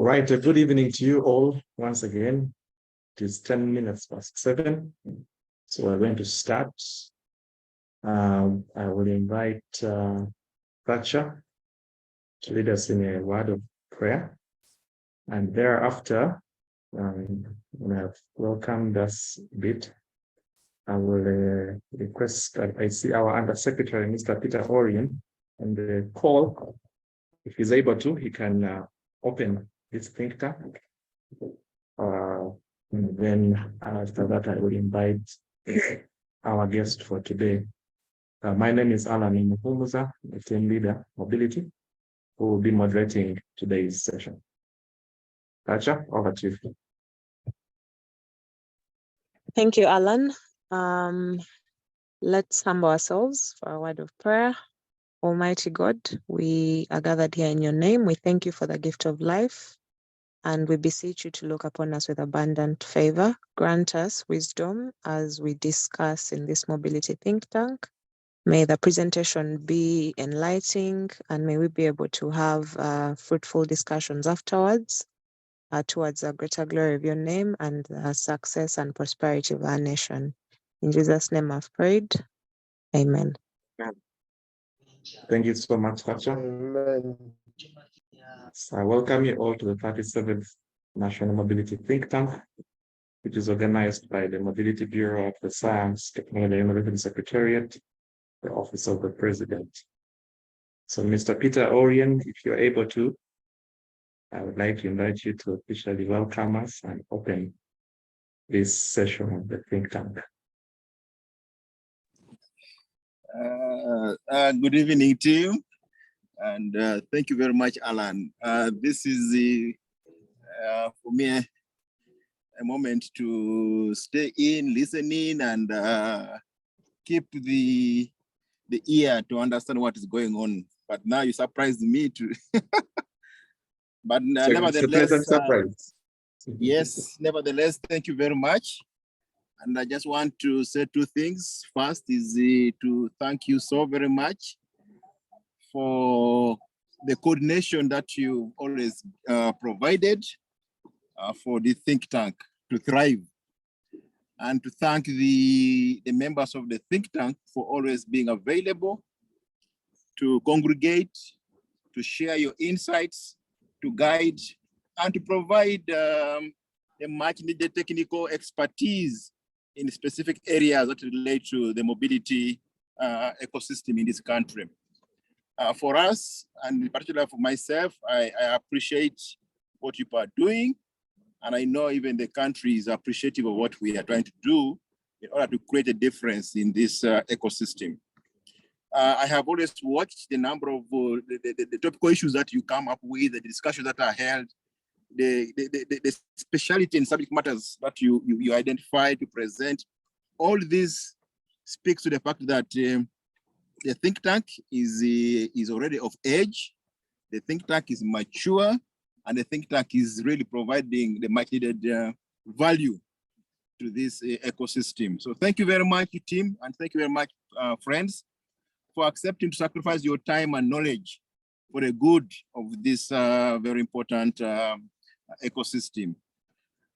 right, a good evening to you all once again. It is 10 minutes past 7, so we're going to start. I will invite Thatcher to lead us in a word of prayer, and thereafter, when I've welcomed us a bit, I will request that I see our Undersecretary, Mr. Peter Orion, on the call. If he's able to, he can open this think tank. And then after that, I will invite our guest for today. My name is Alan Muhumuza, the team leader, Mobility, who will be moderating today's session. Tacha, over to you. Thank you, Alan. Let's humble ourselves for a word of prayer. Almighty God, we are gathered here in your name. We thank you for the gift of life, and we beseech you to look upon us with abundant favor. Grant us wisdom as we discuss in this mobility think tank. May the presentation be enlightening, and may we be able to have fruitful discussions afterwards towards the greater glory of your name and the success and prosperity of our nation. In Jesus' name I've prayed. Amen. Thank you so much, Tacha. So I welcome you all to the 37th National Mobility Think Tank, which is organized by the Mobility Bureau of the Science, Technology, and Innovation Secretariat, the Office of the President. So, Mr. Peter Orion, if you're able to, I would like to invite you to officially welcome us and open this session of the think tank. Good evening, team, and thank you very much, Alan. This is for me a moment to stay in, listen in, and keep the ear to understand what is going on. But now you surprised me too. But nevertheless, yes, nevertheless, thank you very much. And I just want to say two things. First is to thank you so very much for the coordination that you always provided for the think tank to thrive. And to thank the members of the think tank for always being available to congregate, to share your insights, to guide, and to provide a much needed technical expertise in specific areas that relate to the mobility ecosystem in this country. For us, and in particular for myself, I appreciate what you are doing. And I know even the country is appreciative of what we are trying to do in order to create a difference in this ecosystem. I have always watched the number of the topical issues that you come up with, the discussions that are held, the speciality and subject matters that you identify to present. All this speaks to the fact that the think tank is already of age, the think tank is mature, and the think tank is really providing the much needed value to this ecosystem. So thank you very much, team, and thank you very much, friends, for accepting to sacrifice your time and knowledge for the good of this very important ecosystem.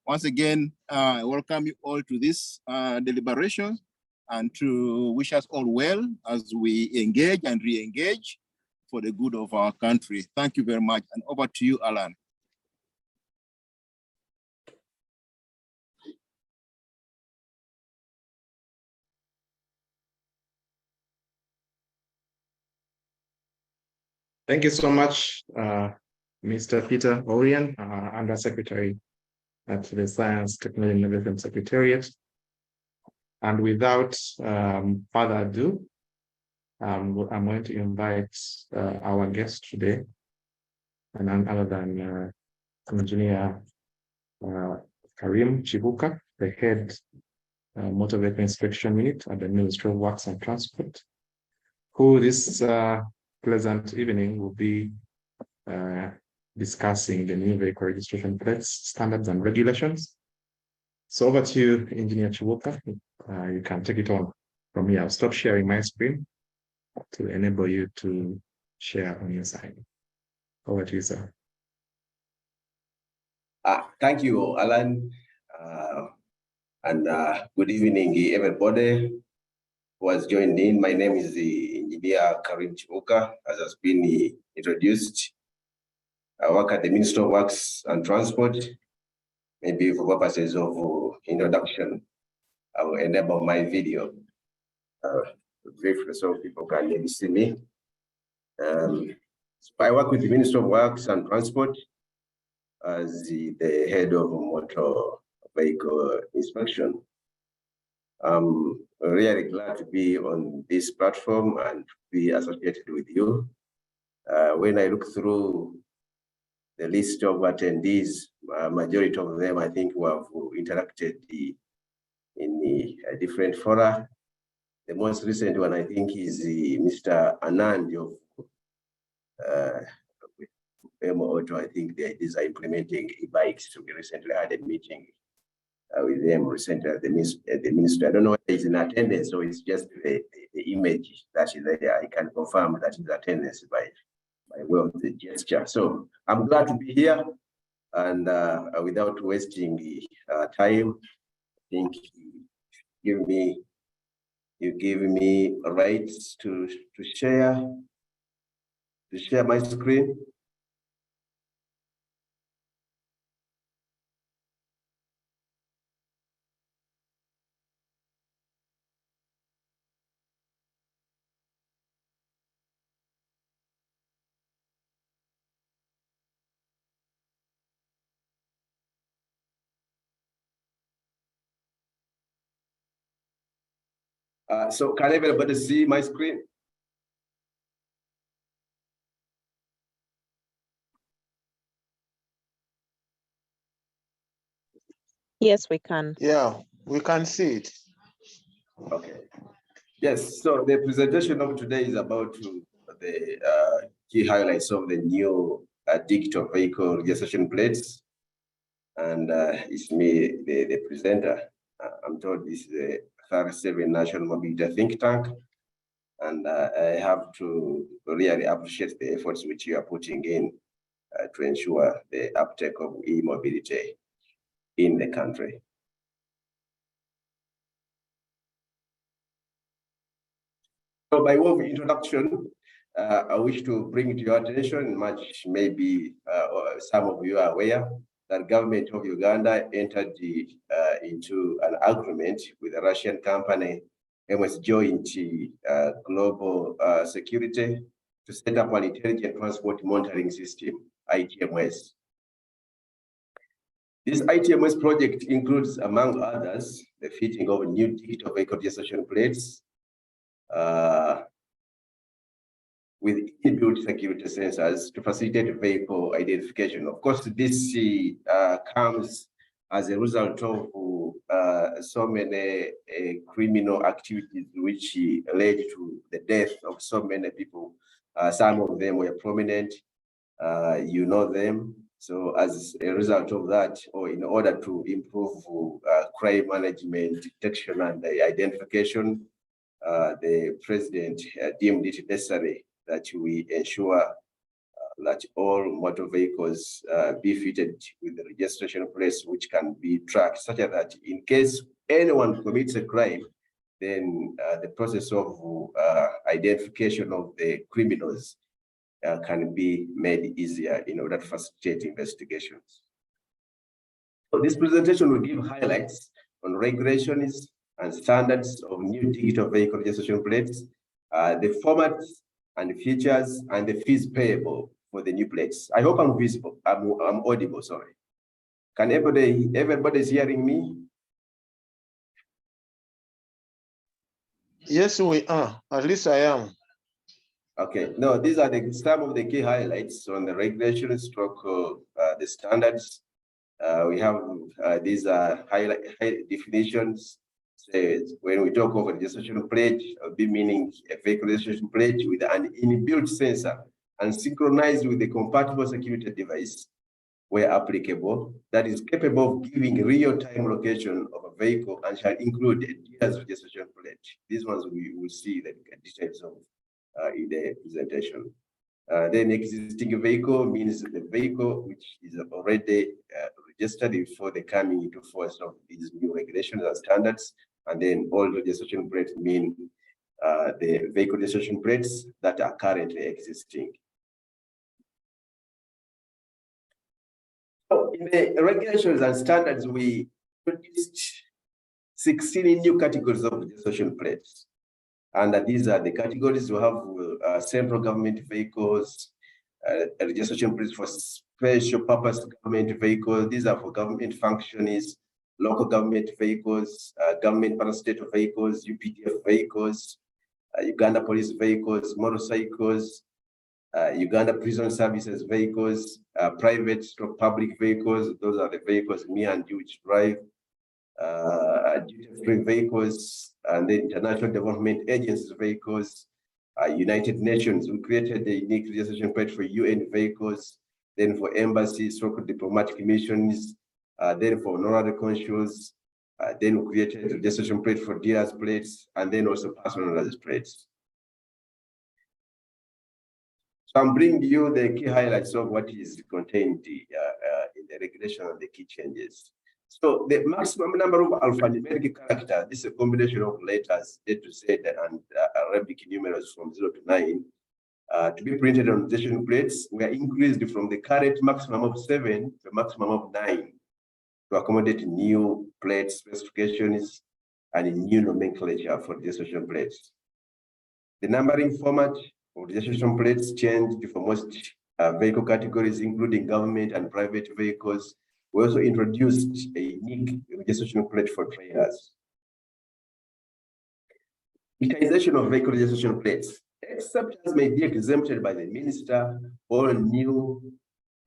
Once again, I welcome you all to this deliberation and to wish us all well as we engage and re-engage for the good of our country. Thank you very much, and over to you, Alan. Thank you so much, Mr. Peter Orion, Undersecretary at the Science, Technology, and Innovation Secretariat. And without further ado, I'm going to invite our guest today, and none other than Engineer Kharim Kibuuka, the head Motor Vehicle Inspection Unit at the Ministry of Works and Transport, who this pleasant evening will be discussing the new vehicle registration plates, standards, and regulations. So over to you, Engineer Kibuuka. You can take it on from here. I'll stop sharing my screen to enable you to share on your side. Over to you, sir. Thank you, Alan, and good evening, everybody who has joined in. My name is the engineer Kharim, as has been introduced. I work at the Ministry of Works and Transport. Maybe for purposes of introduction, I will enable my video briefly so people can maybe see me. So I work with the Ministry of Works and Transport as the head of motor vehicle inspection. I'm really glad to be on this platform and be associated with you. When I look through the list of attendees, majority of them, I think, who have interacted in the different fora. The most recent one, I think, is Mr. Anand of Auto. I think they are implementing e-bikes. We recently had a meeting with them recently at the ministry. I don't know whether it's in attendance or it's just the image that is there. I can confirm that it's attendance by way of the gesture. So I'm glad to be here, and without wasting time, I think you give me a right to share my screen. So can everybody see my screen? Yes, we can. Yeah, we can see it. Okay. Yes, so the presentation of today is about the key highlights of the new digital vehicle registration plates. And it's me, the presenter. I'm told this is the 37 National Mobility Think Tank. And I have to really appreciate the efforts which you are putting in to ensure the uptake of e-mobility in the country. So by way of introduction, I wish to bring to your attention, much maybe some of you are aware, that government of Uganda entered into an agreement with a Russian company, MS Joint Global Security, to set up an intelligent transport monitoring system, ITMS. This ITMS project includes, among others, the fitting of new digital vehicle registration plates with inbuilt security sensors to facilitate vehicle identification. Of course, this comes as a result of so many criminal activities which led to the death of so many people. Some of them were prominent, you know them. So as a result of that, or in order to improve crime management, detection, and identification, the president deemed it necessary that we ensure that all motor vehicles be fitted with the registration plates which can be tracked, such that in case anyone commits a crime, then the process of identification of the criminals can be made easier in order to facilitate investigations. So this presentation will give highlights on regulations and standards of new digital vehicle registration plates, the formats and features, and the fees payable for the new plates. I hope I'm visible. I'm audible. Sorry. Can everybody's hearing me? Yes, we are. At least I am. Okay. No, these are some of the key highlights on the regulations, the standards. We have these high definitions. Says when we talk of a registration plate, be meaning a vehicle registration plate with an inbuilt sensor and synchronized with a compatible security device, where applicable, that is capable of giving real-time location of a vehicle and shall include a dealer's registration plate. These ones we will see the details of in the presentation. Then existing vehicle means the vehicle which is already registered before the coming into force of these new regulations and standards. And then all registration plates mean the vehicle registration plates that are currently existing. So in the regulations and standards, we produced 16 new categories of registration plates. And these are the categories. We have central government vehicles, registration plates for special purpose government vehicles. These are for government functionaries, local government vehicles, government parastatal vehicles, UPDF vehicles, Uganda police vehicles, motorcycles, Uganda prison services vehicles, private or public vehicles. Those are the vehicles me and you drive. Duty-free vehicles, and the international development agencies vehicles, United Nations. We created a unique registration plate for UN vehicles, then for embassies, local diplomatic missions, then for honorary consuls, then we created a registration plate for dealers plates, and then also personalized plates. So I'm bringing you the key highlights of what is contained in the regulation and the key changes. So the maximum number of alphanumeric characters, this is a combination of letters A to Z and Arabic numerals from 0 to 9, to be printed on registration plates were increased from the current maximum of 7 to a maximum of 9 to accommodate new plate specifications and new nomenclature for registration plates. The numbering format of registration plates changed for most vehicle categories, including government and private vehicles. We also introduced a unique registration plate for trailers. Digitization of vehicle registration plates. Exceptions may be exempted by the minister. All new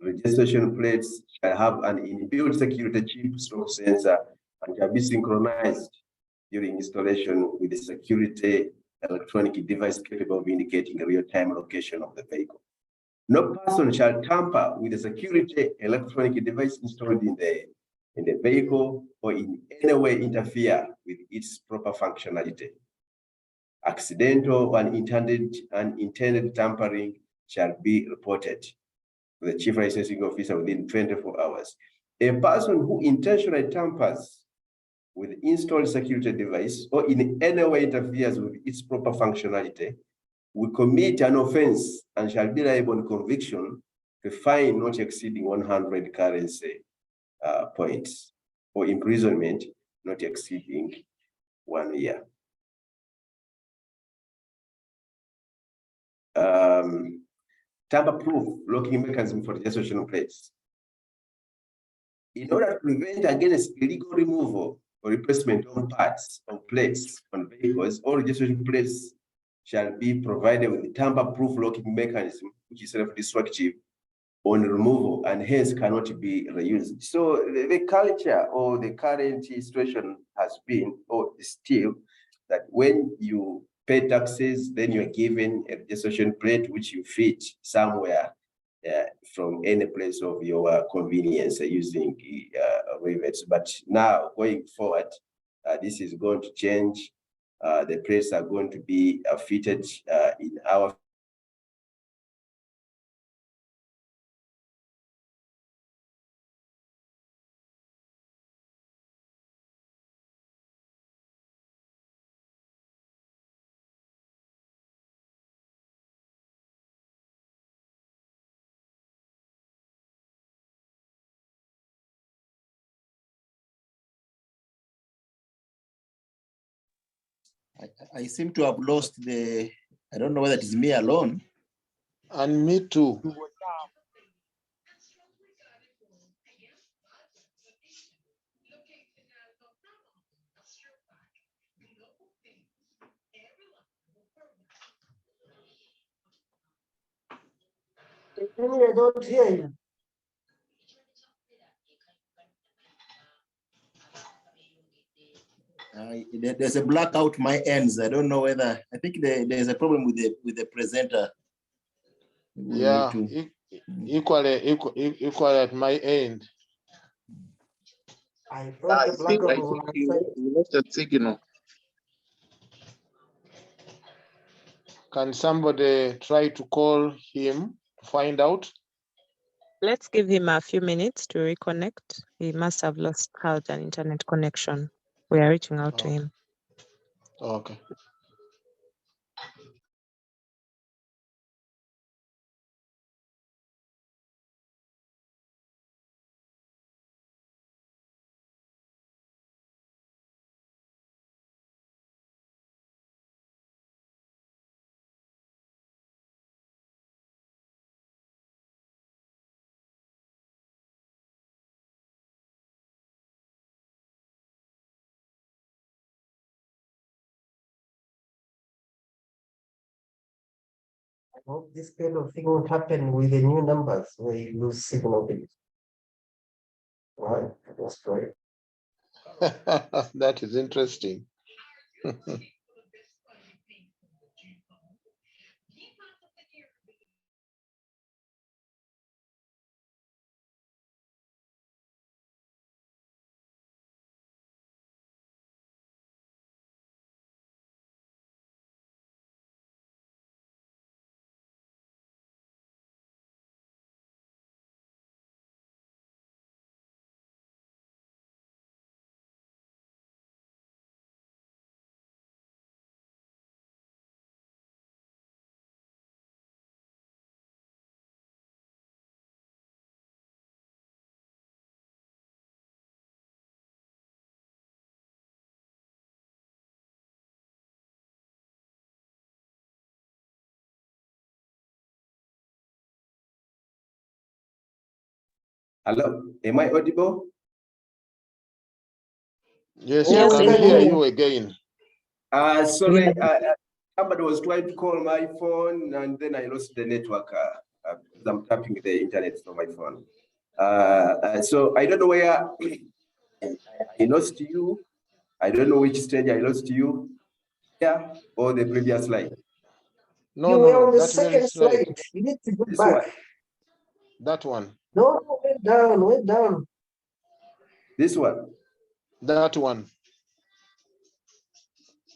registration plates shall have an inbuilt security chip stroke sensor and shall be synchronized during installation with the security electronic device capable of indicating a real-time location of the vehicle. No person shall tamper with the security electronic device installed in the vehicle or in any way interfere with its proper functionality. Accidental and intended tampering shall be reported to the chief licensing officer within 24 hours. A person who intentionally tampers with the installed security device or in any way interferes with its proper functionality will commit an offense and shall be liable on conviction to fine not exceeding 100 currency points or imprisonment not exceeding 1 year. Tamper-proof locking mechanism for registration plates. In order to prevent against illegal removal or replacement of parts of plates on vehicles, all registration plates shall be provided with a tamper-proof locking mechanism, which is self-destructive on removal and hence cannot be reused. So the culture or the current situation has been, or still, that when you pay taxes, then you're given a registration plate which you fit somewhere from any place of your convenience using rivets. But now going forward, this is going to change. The plates are going to be fitted in our I seem to have lost I don't know whether it is me alone. And me too. I don't hear you. There's a blackout my ends. I don't know whether, I think there's a problem with the presenter. Yeah, equally at my end. I thought the blackout was You lost the signal. Can somebody try to call him to find out? Let's give him a few minutes to reconnect. He must have lost out an internet connection. We are reaching out to him. Okay. I hope this kind of thing won't happen with the new numbers where you lose signal. Right, that's great. That is interesting. Hello, am I audible? Yes, Yeah, you we can can hear hear you again. Sorry, somebody was trying to call my phone and then I lost the network because I'm tapping the internet from my phone. So I don't know where I lost you. I don't know which stage I lost you. Yeah, or the previous slide. No, you no, were on no, the that very second slide. slide. You need to go This back. one. That one. No, went down, went down. This one. That one.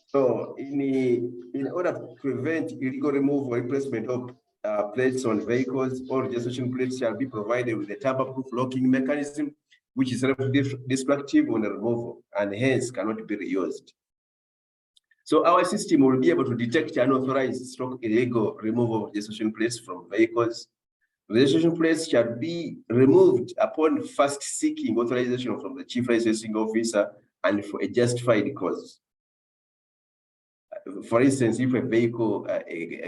So in order to prevent illegal removal or replacement of plates on vehicles, all registration plates shall be provided with a tamper-proof locking mechanism, which is self-destructive on removal and hence cannot be reused. So our system will be able to detect unauthorized stroke illegal removal of registration plates from vehicles. Registration plates shall be removed upon first seeking authorization from the chief licensing officer and for a justified cause. For instance, if a vehicle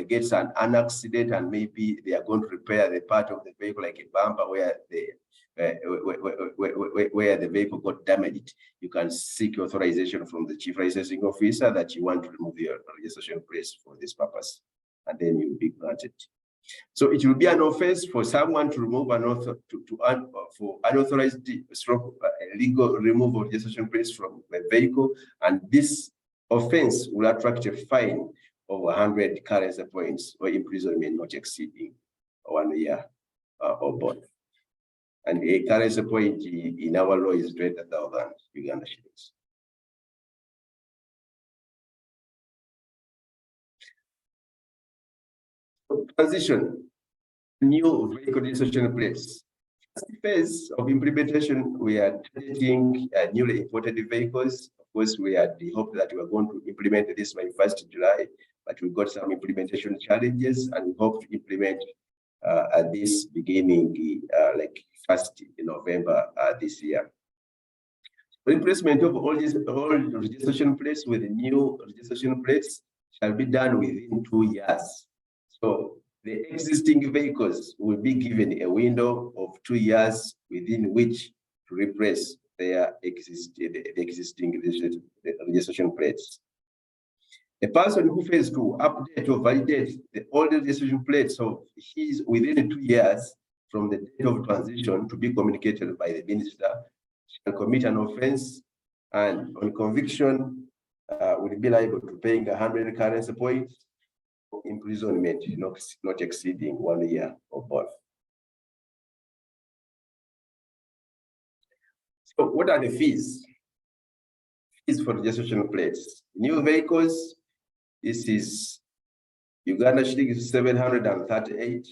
gets an accident and maybe they are going to repair the part of the vehicle, like a bumper where the vehicle got damaged, you can seek authorization from the chief licensing officer that you want to remove your registration plates for this purpose, and then you'll be granted. So it will be an offense for someone to remove for unauthorized illegal removal of registration plates from a vehicle, and this offense will attract a fine of 100 currency points or imprisonment not exceeding 1 year or both. And a currency point in our law is 20,000 Uganda shillings. Transition, new vehicle registration plates. Phase of implementation, we are targeting newly imported vehicles. Of course, we had the hope that we were going to implement this by 1st July, but we got some implementation challenges, and we hope to implement at this beginning, like 1st November this year. Replacement of all registration plates with new registration plates shall be done within 2 years. So the existing vehicles will be given a window of 2 years within which to replace their existing registration plates. A person who fails to update or validate the old registration plates of his within 2 years from the date of transition to be communicated by the minister shall commit an offense, and on conviction will be liable to paying 100 currency points, imprisonment not exceeding 1 year or both. So what are the fees? Fees for registration plates. New vehicles, this is Uganda shillings 738.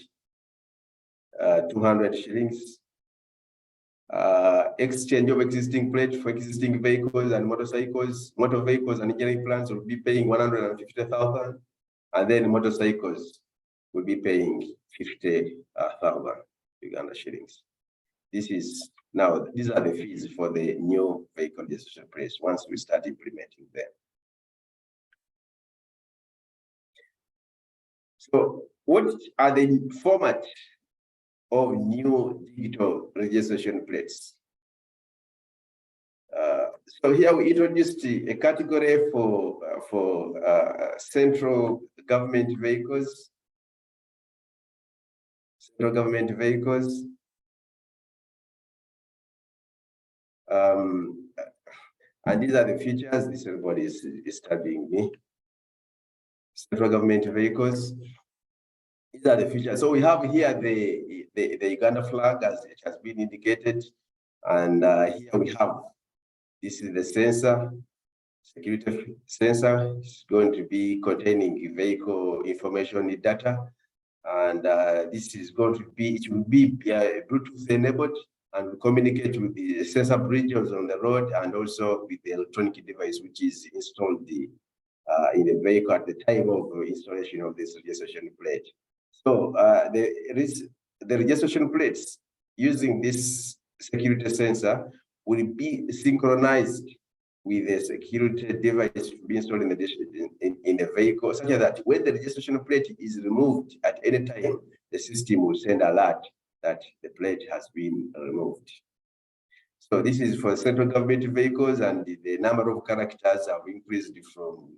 200 shillings. Exchange of existing plate for existing vehicles and motorcycles, motor vehicles and engineering plants will be paying 150,000, and then motorcycles will be paying 50,000 Uganda shillings. These are the fees for the new vehicle registration plates once we start implementing them. So what are the format of new digital registration plates? So here we introduced a category for central government vehicles. Central government vehicles. And these are the features. This everybody is studying me. Central government vehicles. These are the features. So we have here the Uganda flag as it has been indicated. And here we have, this is the sensor, security sensor. It's going to be containing vehicle information data. And this is going to be, it will be Bluetooth enabled and will communicate with the sensor bridges on the road and also with the electronic device which is installed in the vehicle at the time of installation of this registration plate. So the registration plates using this security sensor will be synchronized with a security device to be installed in the vehicle, such that when the registration plate is removed at any time, the system will send alert that the plate has been removed. So this is for central government vehicles, and the number of characters have increased from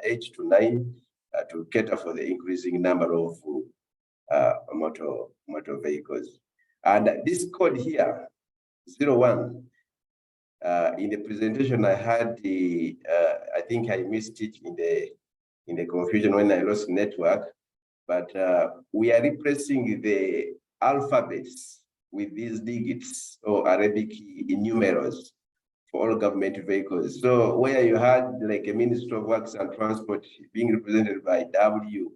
8 to 9 to cater for the increasing number of motor vehicles. And this code here, 01, in the presentation I had, I think I missed it in the confusion when I lost network, but we are replacing the alphabets with these digits or Arabic numerals for all government vehicles. So where you had like a Ministry of Works and Transport being represented by W,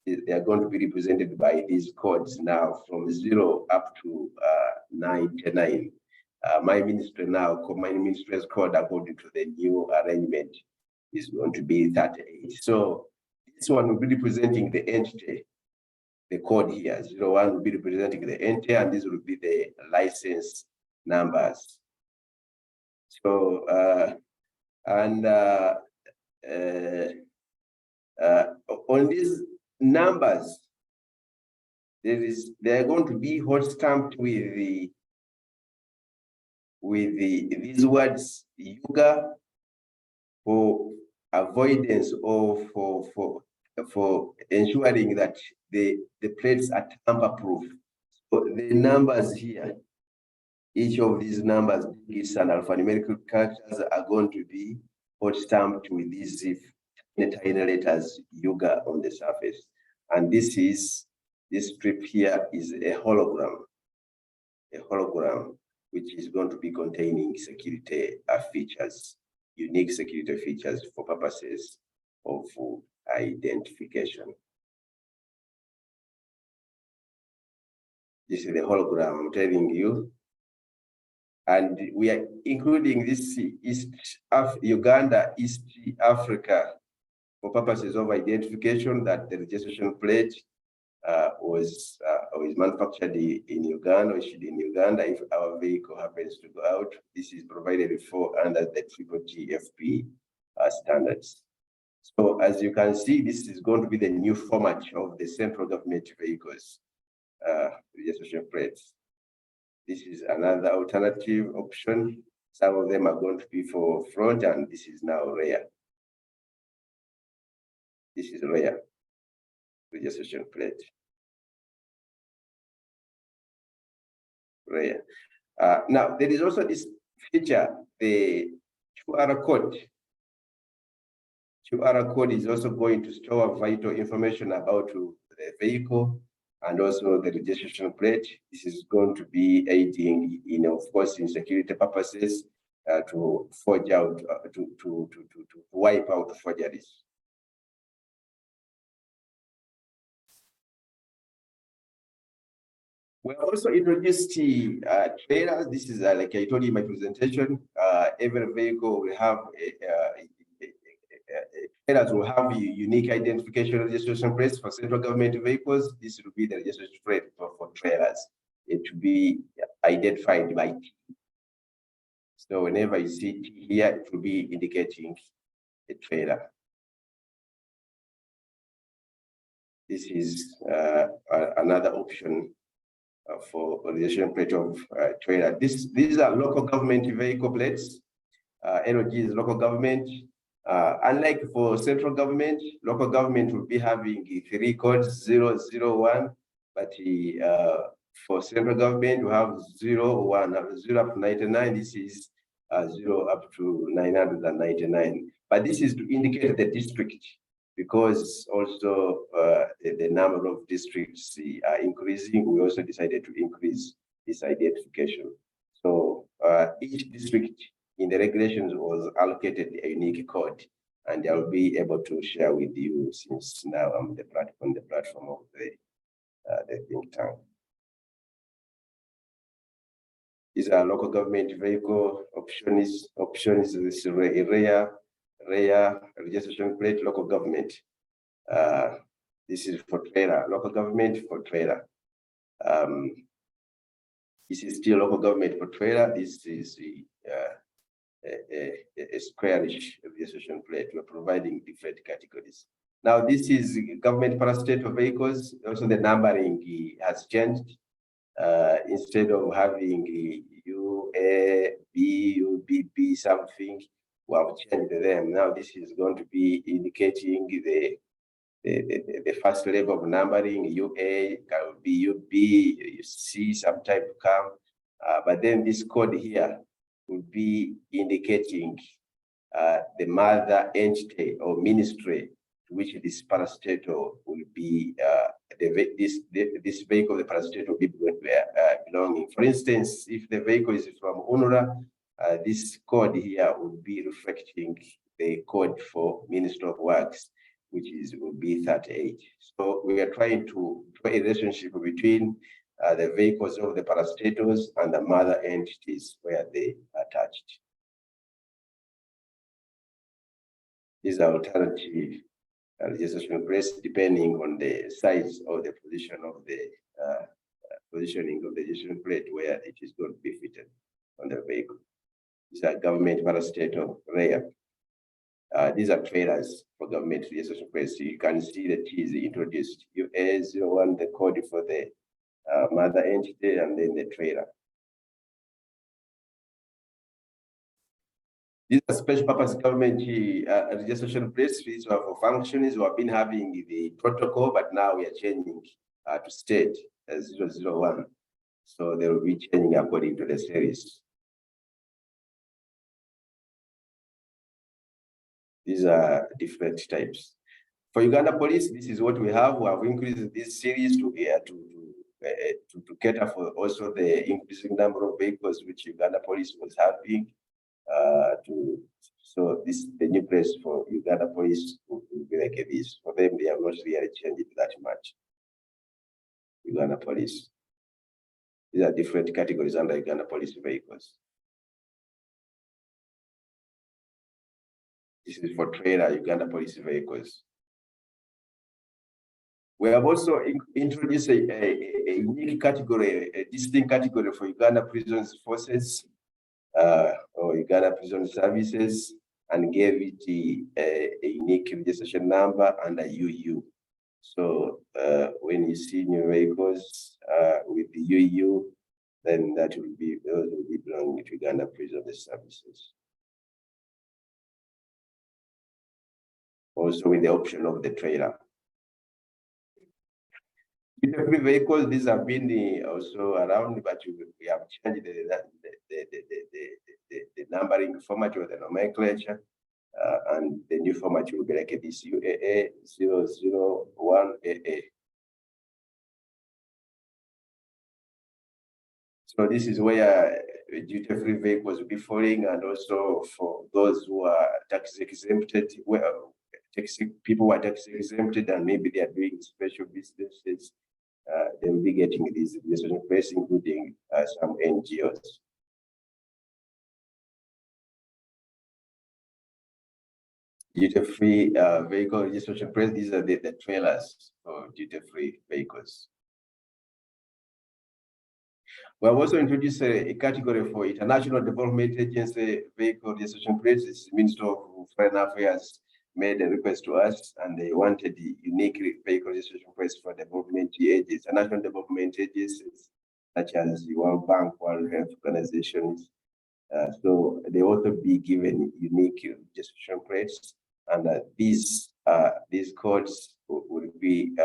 they are going to be represented by these codes now from 0 up to 99. My ministry now, my ministry's code according to the new arrangement is going to be 38. So this one will be representing the entity. The code here, 01 will be representing the entity, and this will be the license numbers. So, on these numbers, they are going to be hot stamped with these words Yuga for avoidance or for ensuring that the plates are tamper-proof. So the numbers here, each of these numbers, digits and alphanumeric characters, are going to be hot stamped with these tiny letters Yuga on the surface. And this strip here is a hologram, which is going to be containing security features, unique security features for purposes of identification. This is the hologram I'm telling you. And we are including this Uganda, East Africa, for purposes of identification, that the registration plate was manufactured in Uganda, or issued in Uganda. If our vehicle happens to go out, this is provided for under the GFP standards. So as you can see, this is going to be the new format of the central government vehicles registration plates. This is another alternative option. Some of them are going to be for front, and this is now rear. This is rear registration plate. Rear. Now, there is also this feature, the QR code. QR code is also going to store vital information about the vehicle and also the registration plate. This is going to be aiding, of course, in security purposes to forge out, to wipe out forgeries. We have also introduced trailers. This is like I told you in my presentation. Every vehicle will have trailers will have a unique identification registration plates for central government vehicles. This will be the registration plate for trailers. It will be identified by T. So whenever you see T here, it will be indicating a trailer. This is another option for registration plate of trailer. These are local government vehicle plates. LOG is local government. Unlike for central government, local government will be having 3 codes, 001, but for central government, we have 01, 0 up to 99. This is 0 up to 999. But this is to indicate the district, because also the number of districts are increasing. We also decided to increase this identification. So each district in the regulations was allocated a unique code, and I'll be able to share with you since now I'm on the platform of the think tank. These are local government vehicle options. Options is rare registration plate, local government. This is for trailer, local government for trailer. This is still local government for trailer. This is a squarish registration plate. We're providing different categories. Now, this is government parastatal vehicles. Also, the numbering has changed. Instead of having U, A, B, U, B, B, something, we have changed them. Now, this is going to be indicating the first level of numbering. UA, can be UB, you see some type come. But then this code here will be indicating the mother entity or ministry to which this parastatal will be, this vehicle, the parastatal will be belonging. For instance, if the vehicle is from UNRWA, this code here will be reflecting the code for Ministry of Works, which will be 38. So we are trying to draw a relationship between the vehicles of the parastatals and the mother entities where they are attached. These are alternative registration plates depending on the size or the position of the positioning of the registration plate where it is going to be fitted on the vehicle. These are government parastatal rare. These are trailers for government registration plates. So you can see the T is introduced. UA01, the code for the mother entity, and then the trailer. These are special purpose government registration plates. These are for functions. We have been having the protocol, but now we are changing to state 001. So they will be changing according to the series. These are different types. For Uganda Police, this is what we have. We have increased this series to cater for also the increasing number of vehicles which Uganda Police was having. So this the new place for Uganda Police will be like this. For them, they have not really changed it that much. Uganda Police. These are different categories under Uganda Police vehicles. This is for trailer Uganda Police vehicles. We have also introduced a unique category, a distinct category for Uganda Prisons Forces or Uganda Prison Services, and gave it a unique registration number and a UU. So when you see new vehicles with the UU, then that will be, those will be belonging to Uganda Prison Services. Also with the option of the trailer. Every vehicle, these have been also around, but we have changed the numbering format or the nomenclature, and the new format will be like this UAA 001AA. So this is where duty-free vehicles will be falling, and also for those who are tax exempted, people who are tax exempted and maybe they are doing special businesses. they will be getting these registration plates, including some NGOs. Duty-free vehicle registration plates, these are the trailers for duty-free vehicles. We have also introduced a category for International Development Agency vehicle registration plates. The Minister of Foreign Affairs made a request to us, and they wanted the unique vehicle registration plates for development agencies, international development agencies, such as the World Bank, World Health Organizations. So they also be given unique registration plates, and these codes will be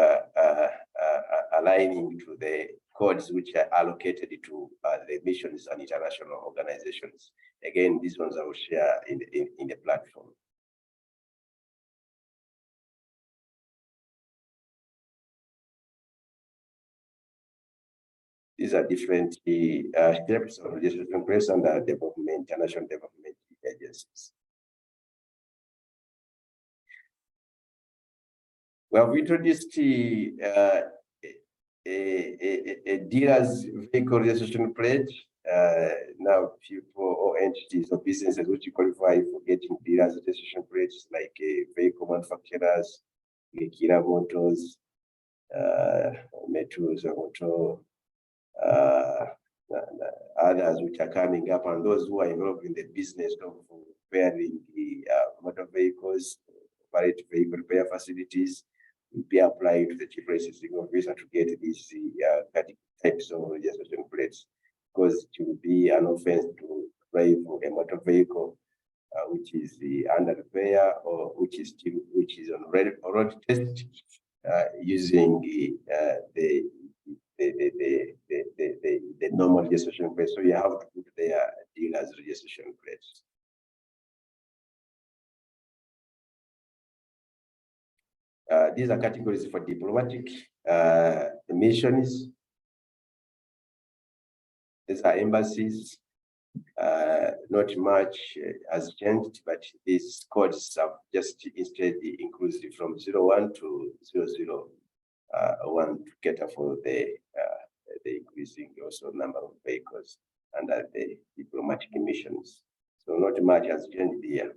aligning to the codes which are allocated to the missions and international organizations. Again, these ones I will share in the platform. These are different steps of registration plates under development, international development agencies. We have introduced a dealer's vehicle registration plate. Now, people or entities or businesses which qualify for getting dealer's registration plates, like vehicle manufacturers, Kira Motors, Metros, Motor, others which are coming up, and those who are involved in the business of repairing the motor vehicles, operate vehicle repair facilities, will be applied to the chief licensing officer to get these types of registration plates, because it will be an offense to drive a motor vehicle which is under repair or which is on road test using the normal registration plate. So you have to put their dealer's registration plates. These are categories for diplomatic missions. These are embassies. Not much has changed, but these codes have just instead inclusive from 01 to 001 to cater for the increasing also number of vehicles under the diplomatic missions. So not much has changed here.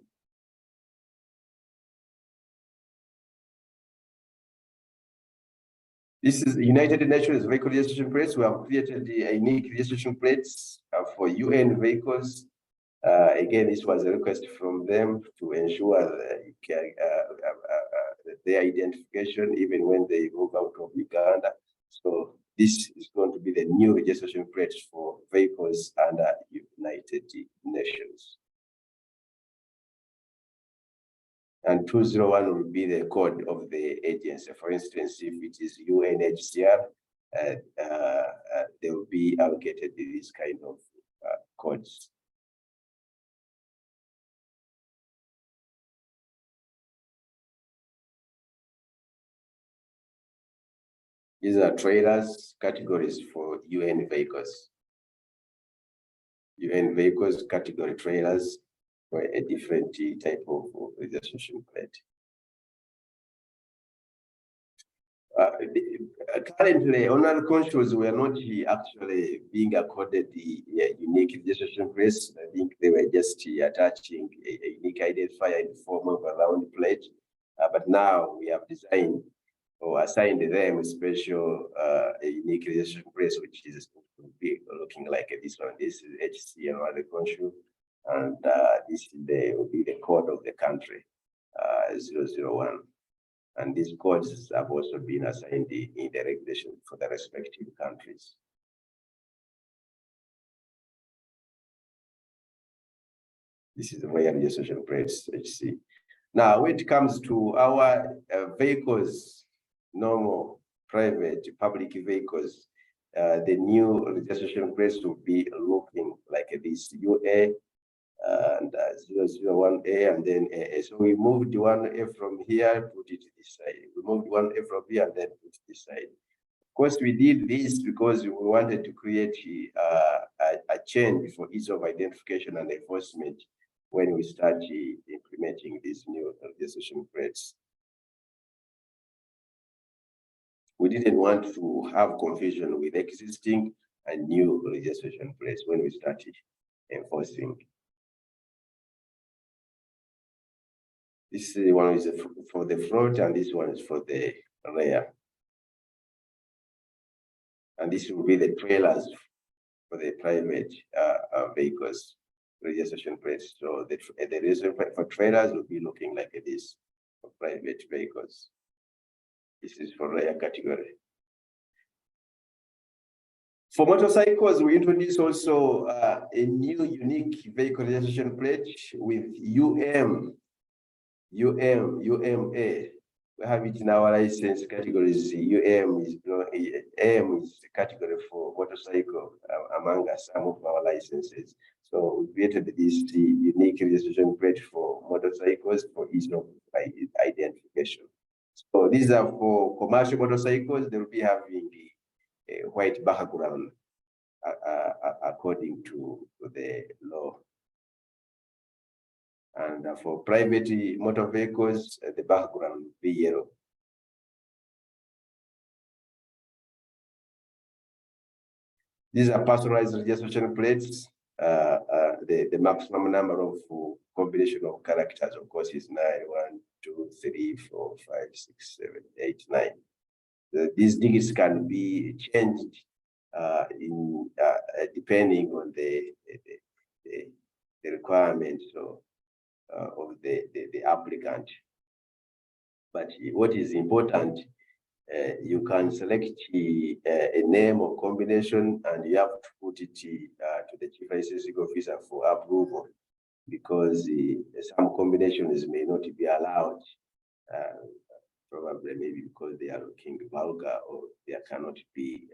This is United Nations vehicle registration plates. We have created a unique registration plates for UN vehicles. Again, this was a request from them to ensure their identification even when they move out of Uganda. So this is going to be the new registration plates for vehicles under United Nations. And 201 will be the code of the agency. For instance, if it is UNHCR, they will be allocated these kind of codes. These are trailers categories for UN vehicles. UN vehicles category trailers for a different type of registration plate. Currently, honorary consuls were not actually being accorded the unique registration plates. I think they were just attaching a unique identifier in the form of a round plate. But now we have designed or assigned them a special a unique registration plate, which is will be looking like this one. This is HC and other consul, and this will be the code of the country, 001. And these codes have also been assigned in the regulation for the respective countries. This is the way registration plates HC. Now, when it comes to our vehicles, normal, private, public vehicles, the new registration plates will be looking like this UA and 001A, and then so we moved 1A from here, put it this side. We moved 1A from here and then put it this side. Of course, we did this because we wanted to create a change for ease of identification and enforcement when we start implementing these new registration plates. we didn't want to have confusion with existing and new registration plates when we started enforcing. This one is for the front, and this one is for the rear. And this will be the trailers for the private vehicles registration plates. So the registration plate for trailers will be looking like this for private vehicles. This is for rear category. For motorcycles, we introduced also a new unique vehicle registration plate with UMA. We have it in our license categories. AM is the category for motorcycle among some of our licenses. So we created this unique registration plate for motorcycles for ease of identification. So these are for commercial motorcycles. They will be having a white background according to the law. And for private motor vehicles, the background will be yellow. These are personalized registration plates. The maximum number of combination of characters, of course, is 9, 1, 2, 3, 4, 5, 6, 7, 8, 9. These digits can be changed depending on the requirements of the applicant. But what is important, you can select a name or combination, and you have to put it to the chief licensing officer for approval, because some combinations may not be allowed, probably maybe because they are looking vulgar or they cannot be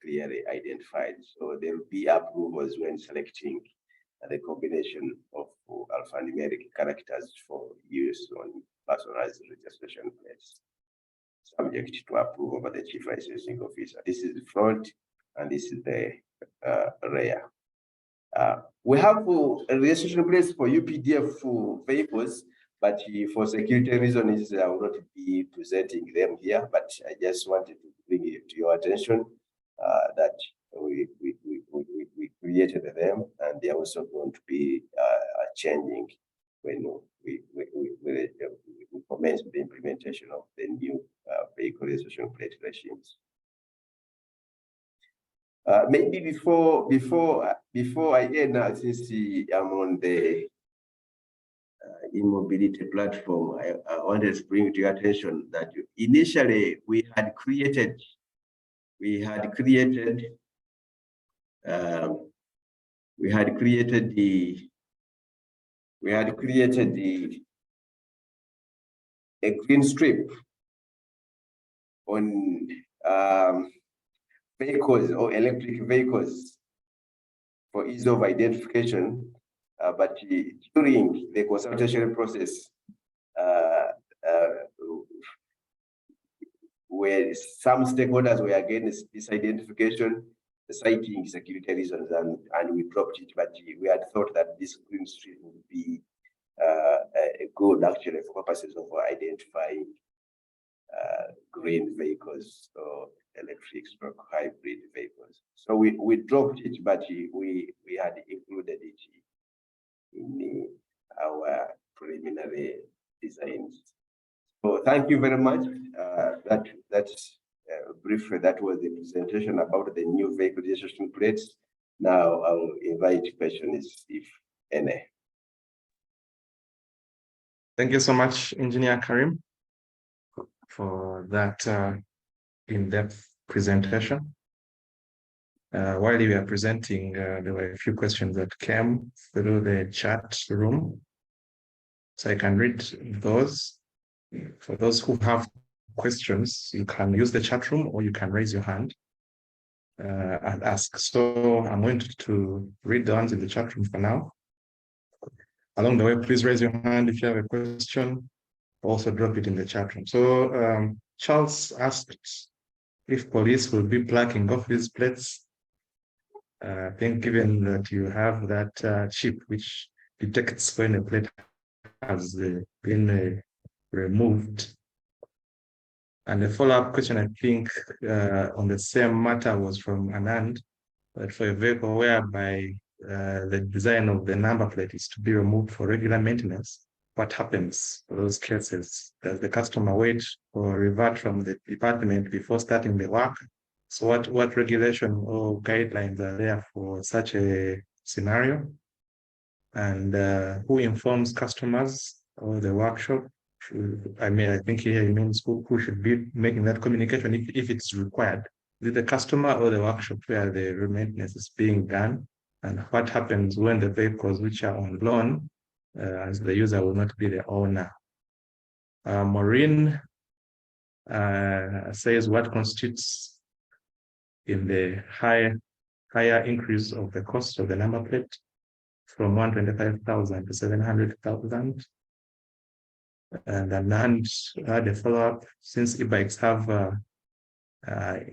clearly identified. So there will be approvals when selecting the combination of alphanumeric characters for use on personalized registration plates, subject to approval by the chief licensing officer. This is the front, and this is the rear. We have registration plates for UPDF vehicles, but for security reasons, I will not be presenting them here. But I just wanted to bring it to your attention that we created them, and they are also going to be changing when we commence the implementation of the new vehicle registration plate regimes. Maybe before I end, since I'm on the e-mobility platform, I wanted to bring to your attention that initially we had created a green strip on vehicles or electric vehicles for ease of identification, but during the consultation process, where some stakeholders were against this identification, citing security reasons, and we dropped it. But we had thought that this green strip would be good actually for purposes of identifying green vehicles or electric stroke hybrid vehicles. So we dropped it, but we had included it in our preliminary designs. So thank you very much. That's briefly, that was the presentation about the new vehicle registration plates. Now I will invite questions if any. Thank you so much, Engineer Kharim, for that in-depth presentation. While you were presenting, there were a few questions that came through the chat room. So I can read those. For those who have questions, you can use the chat room or you can raise your hand and ask. So I'm going to read the ones in the chat room for now. Along the way, please raise your hand if you have a question. Also drop it in the chat room. So Charles asked if police will be plucking off these plates. I think given that you have that chip which detects when a plate has been removed, And the follow-up question, I think, on the same matter was from Anand, that for a vehicle whereby the design of the number plate is to be removed for regular maintenance, what happens for those cases? Does the customer wait or revert from the department before starting the work? So what regulation or guidelines are there for such a scenario? And who informs customers or the workshop? I think here it means who should be making that communication if it's required. Is it the customer or the workshop where the maintenance is being done? And what happens when the vehicles which are on loan, as the user will not be the owner? Maureen says what constitutes in the higher increase of the cost of the number plate from 125,000 to 700,000. And Anand had a follow-up, since e-bikes have the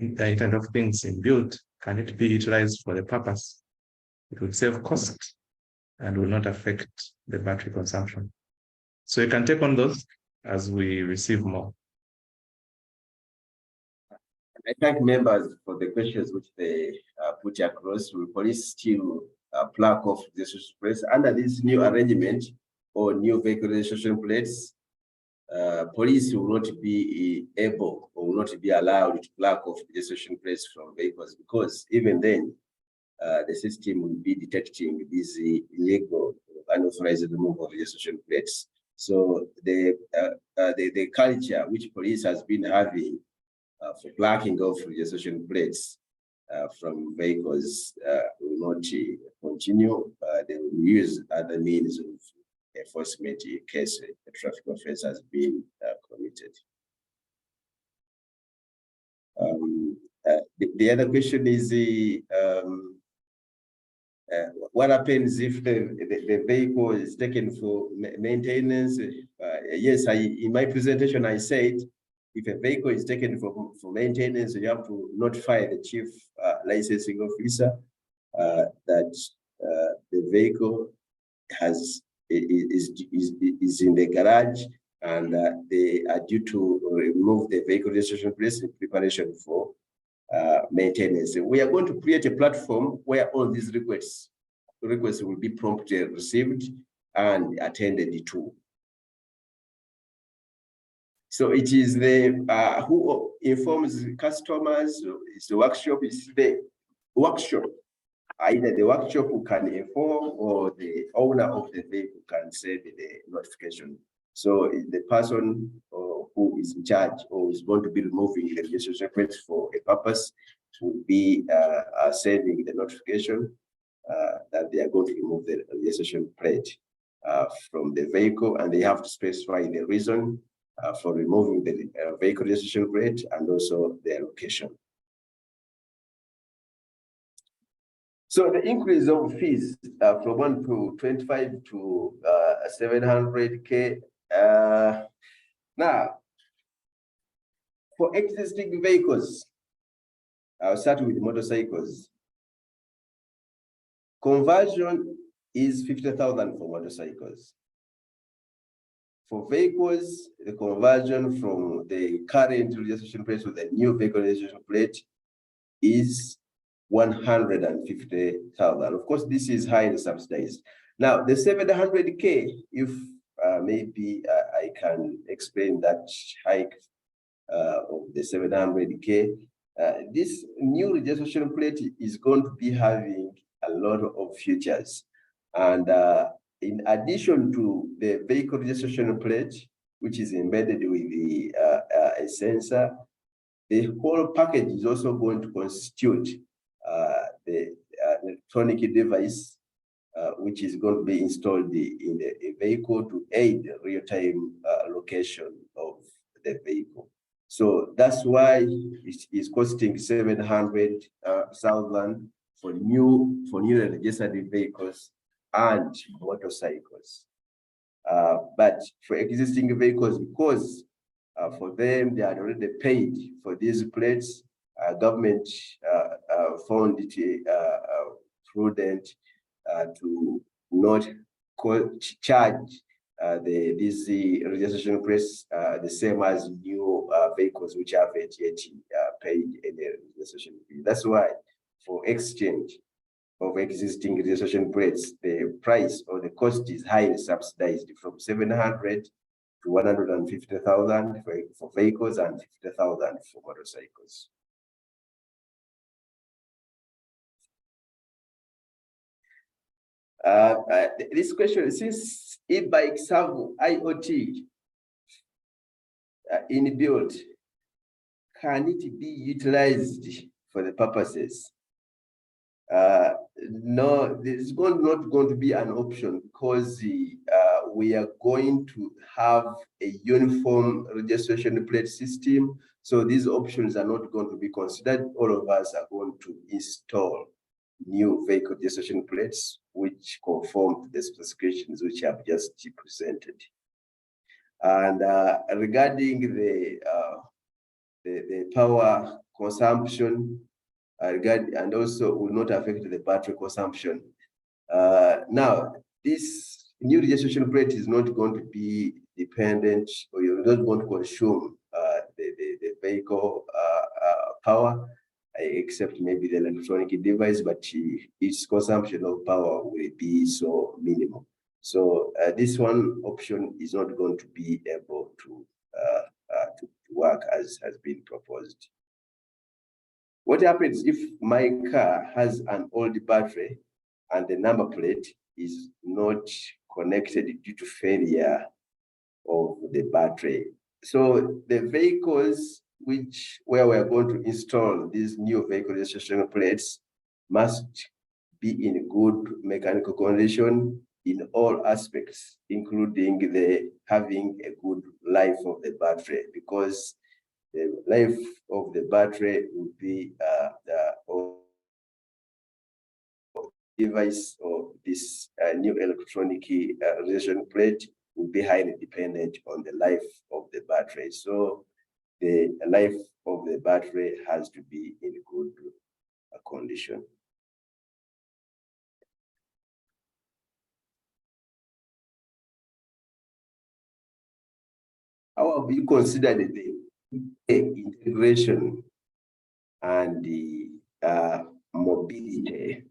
Internet of Things inbuilt, can it be utilized for the purpose? It will save cost and will not affect the battery consumption. So you can take on those as we receive more. I thank members for the questions which they put across. Will police still plug off the registration plates under this new arrangement or new vehicle registration plates? Police will not be able or will not be allowed to plug off registration plates from vehicles, because even then the system will be detecting these illegal unauthorized removal of registration plates. So the culture which police has been having for plugging off registration plates from vehicles will not continue. They will use other means of enforcement in case a traffic offense has been committed. The other question is what happens if the vehicle is taken for maintenance? Yes, in my presentation I said, if a vehicle is taken for maintenance, you have to notify the chief licensing officer that the vehicle is in the garage, and they are due to remove the vehicle registration plates in preparation for maintenance. We are going to create a platform where all these requests will be promptly received and attended to. So it is the who informs customers. It's the workshop. It's the workshop. Either the workshop who can inform or the owner of the vehicle can send the notification. So the person who is in charge or is going to be removing the registration plate for a purpose will be sending the notification that they are going to remove the registration plate from the vehicle, and they have to specify the reason for removing the vehicle registration plate and also their location. So the increase of fees from 1 to 25 to 700K. Now, for existing vehicles, I'll start with motorcycles. Conversion is 50,000 for motorcycles. For vehicles, the conversion from the current registration plate to the new vehicle registration plate is 150,000. Of course, this is highly subsidized. Now, the 700K, if maybe I can explain that hike of the 700K, this new registration plate is going to be having a lot of features. And in addition to the vehicle registration plate, which is embedded with the a sensor, the whole package is also going to constitute the electronic device, which is going to be installed in the vehicle to aid real-time location of the vehicle. So that's why it is costing 700,000 for new registered vehicles and motorcycles. But for existing vehicles, because for them they are already paid for these plates, government found it prudent to not charge these registration plates the same as new vehicles which haven't yet paid any registration fee. That's why for exchange of existing registration plates, the price or the cost is highly subsidized from 700 to 150,000 for vehicles and 50,000 for motorcycles. This question, since e-bikes have IoT inbuilt, can it be utilized for the purposes? No, there's not going to be an option because we are going to have a uniform registration plate system. So these options are not going to be considered. All of us are going to install new vehicle registration plates which conform to the specifications which I have just presented. And regarding the power consumption, and also will not affect the battery consumption. Now, this new registration plate is not going to be dependent, or you're not going to consume the vehicle power, except maybe the electronic device, but its consumption of power will be so minimal. So this one option is not going to be able to work as has been proposed. What happens if my car has an old battery and the number plate is not connected due to failure of the battery? So the vehicles where we are going to install these new vehicle registration plates must be in good mechanical condition in all aspects, including having a good life of the battery, because the life of the battery will be the device or this new electronic registration plate will be highly dependent on the life of the battery. So the life of the battery has to be in good condition. How have you considered the integration and the mobility?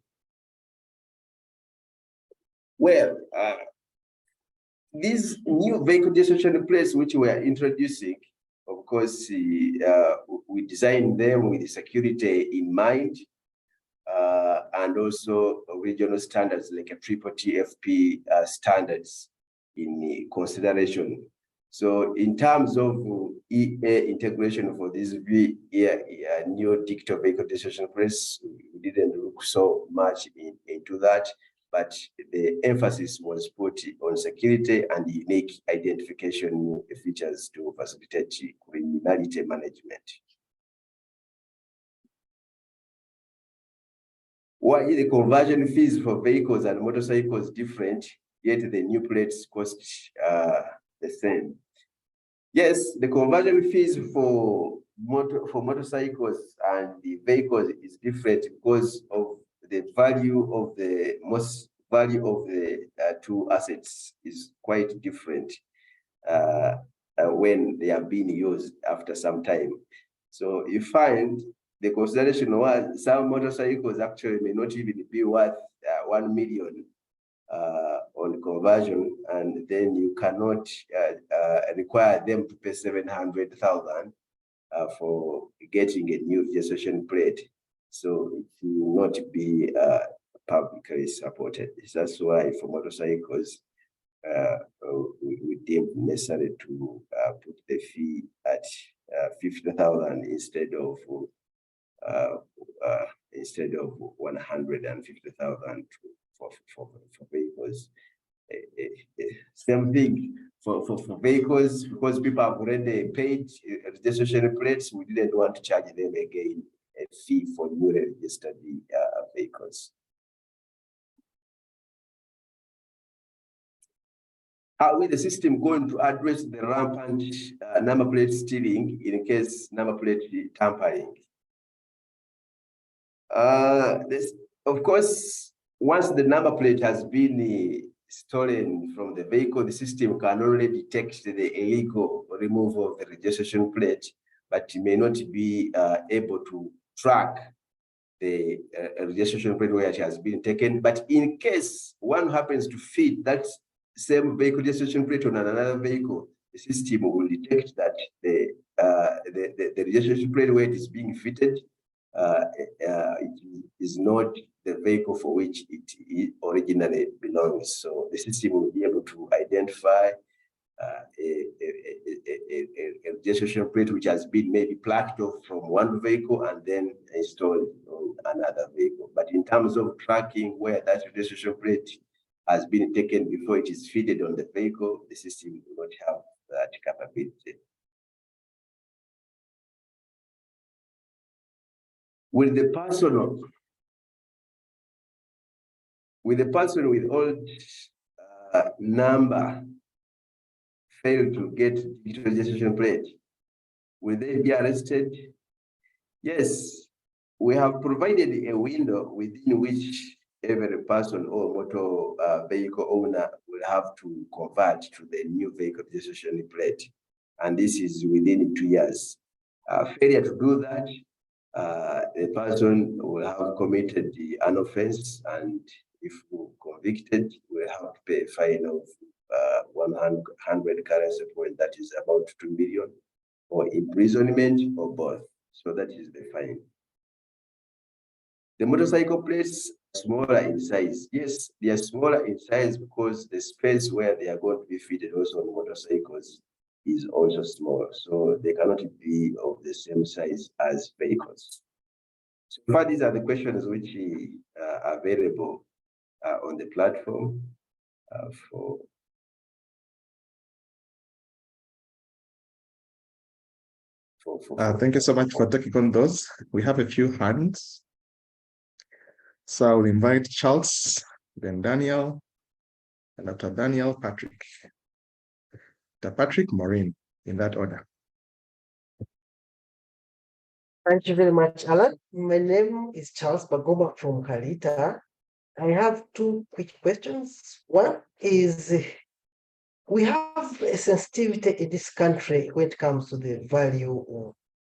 Well, these new vehicle registration plates which we are introducing, of course, we designed them with security in mind, and also regional standards like a triple TFP standards in consideration. So in terms of EA integration for this new digital vehicle registration plates, we didn't look so much into that, but the emphasis was put on security and unique identification features to facilitate criminality management. Why is the conversion fees for vehicles and motorcycles different, yet the new plates cost the same? Yes, the conversion fees for motorcycles and the vehicles is different because of the value of the two assets is quite different when they are being used after some time. So you find the consideration was some motorcycles actually may not even be worth 1 million on conversion, and then you cannot require them to pay 700,000 for getting a new registration plate. So it will not be publicly supported. That's why for motorcycles, we deemed necessary to put the fee at 50,000 instead of 150,000 for vehicles. Same thing for vehicles, because people have already paid registration plates. We didn't want to charge them again a fee for newly registered vehicles. How is the system going to address the rampant number plate stealing in case number plate tampering? Of course, once the number plate has been stolen from the vehicle, the system can only detect the illegal removal of the registration plate but may not be able to track the registration plate where it has been taken. But in case one happens to fit that same vehicle registration plate on another vehicle, the system will detect that the registration plate where it is being fitted it is not the vehicle for which it originally belongs. So the system will be able to identify a registration plate which has been maybe plucked off from one vehicle and then installed on another vehicle. But in terms of tracking where that registration plate has been taken before it is fitted on the vehicle, the system will not have that capability. With the person with old number failed to get digital registration plate, will they be arrested? Yes, we have provided a window within which every person or motor vehicle owner will have to convert to the new vehicle registration plate. And this is within 2 years. Failure to do that, the person will have committed an offense, and if convicted, will have to pay a fine of 100 currency point, that is about 2 million, or imprisonment, or both. So that is the fine. The motorcycle plates are smaller in size. Yes, they are smaller in size because the space where they are going to be fitted also on motorcycles is also small. So they cannot be of the same size as vehicles. So far, these are the questions which are available on the platform for Thank you so much for taking on those. We have a few hands. So I'll invite Charles, then Daniel, and after Daniel, Patrick. Patrick, Maureen, in that order. Thank you very much, Alan. My name is Charles Bagoba from Kalita. I have two quick questions. One is, we have a sensitivity in this country when it comes to the value of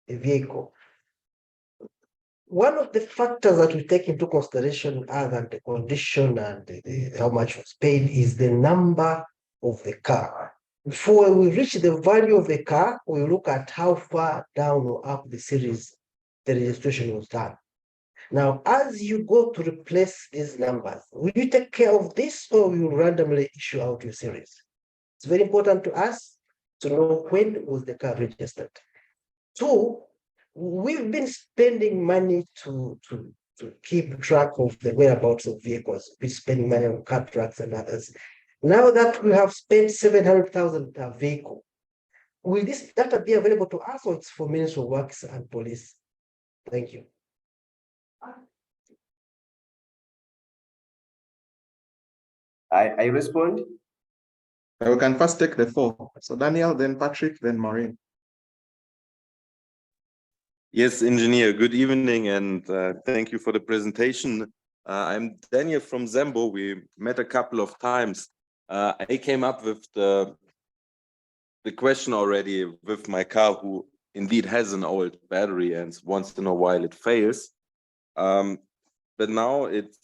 a vehicle. One of the factors that we take into consideration other than the condition and how much was paid is the number of the car. Before we reach the value of the car, we look at how far down or up the series the registration was done. Now, as you go to replace these numbers, will you take care of this, or will you randomly issue out your series? It's very important to us to know when was the car registered. Two, we've been spending money to keep track of the whereabouts of vehicles. We're spending money on car tracks and others. Now that we have spent 700,000 per vehicle, will this data be available to us, or it's for Ministry of Works and Police? Thank you. I respond. We can first take the four. So Daniel, then Patrick, then Maureen. Yes, engineer, good evening, and thank you for the presentation. I'm Daniel from Zembo. We met a couple of times. I came up with the question already with my car, who indeed has an old battery and once in a while it fails. But now it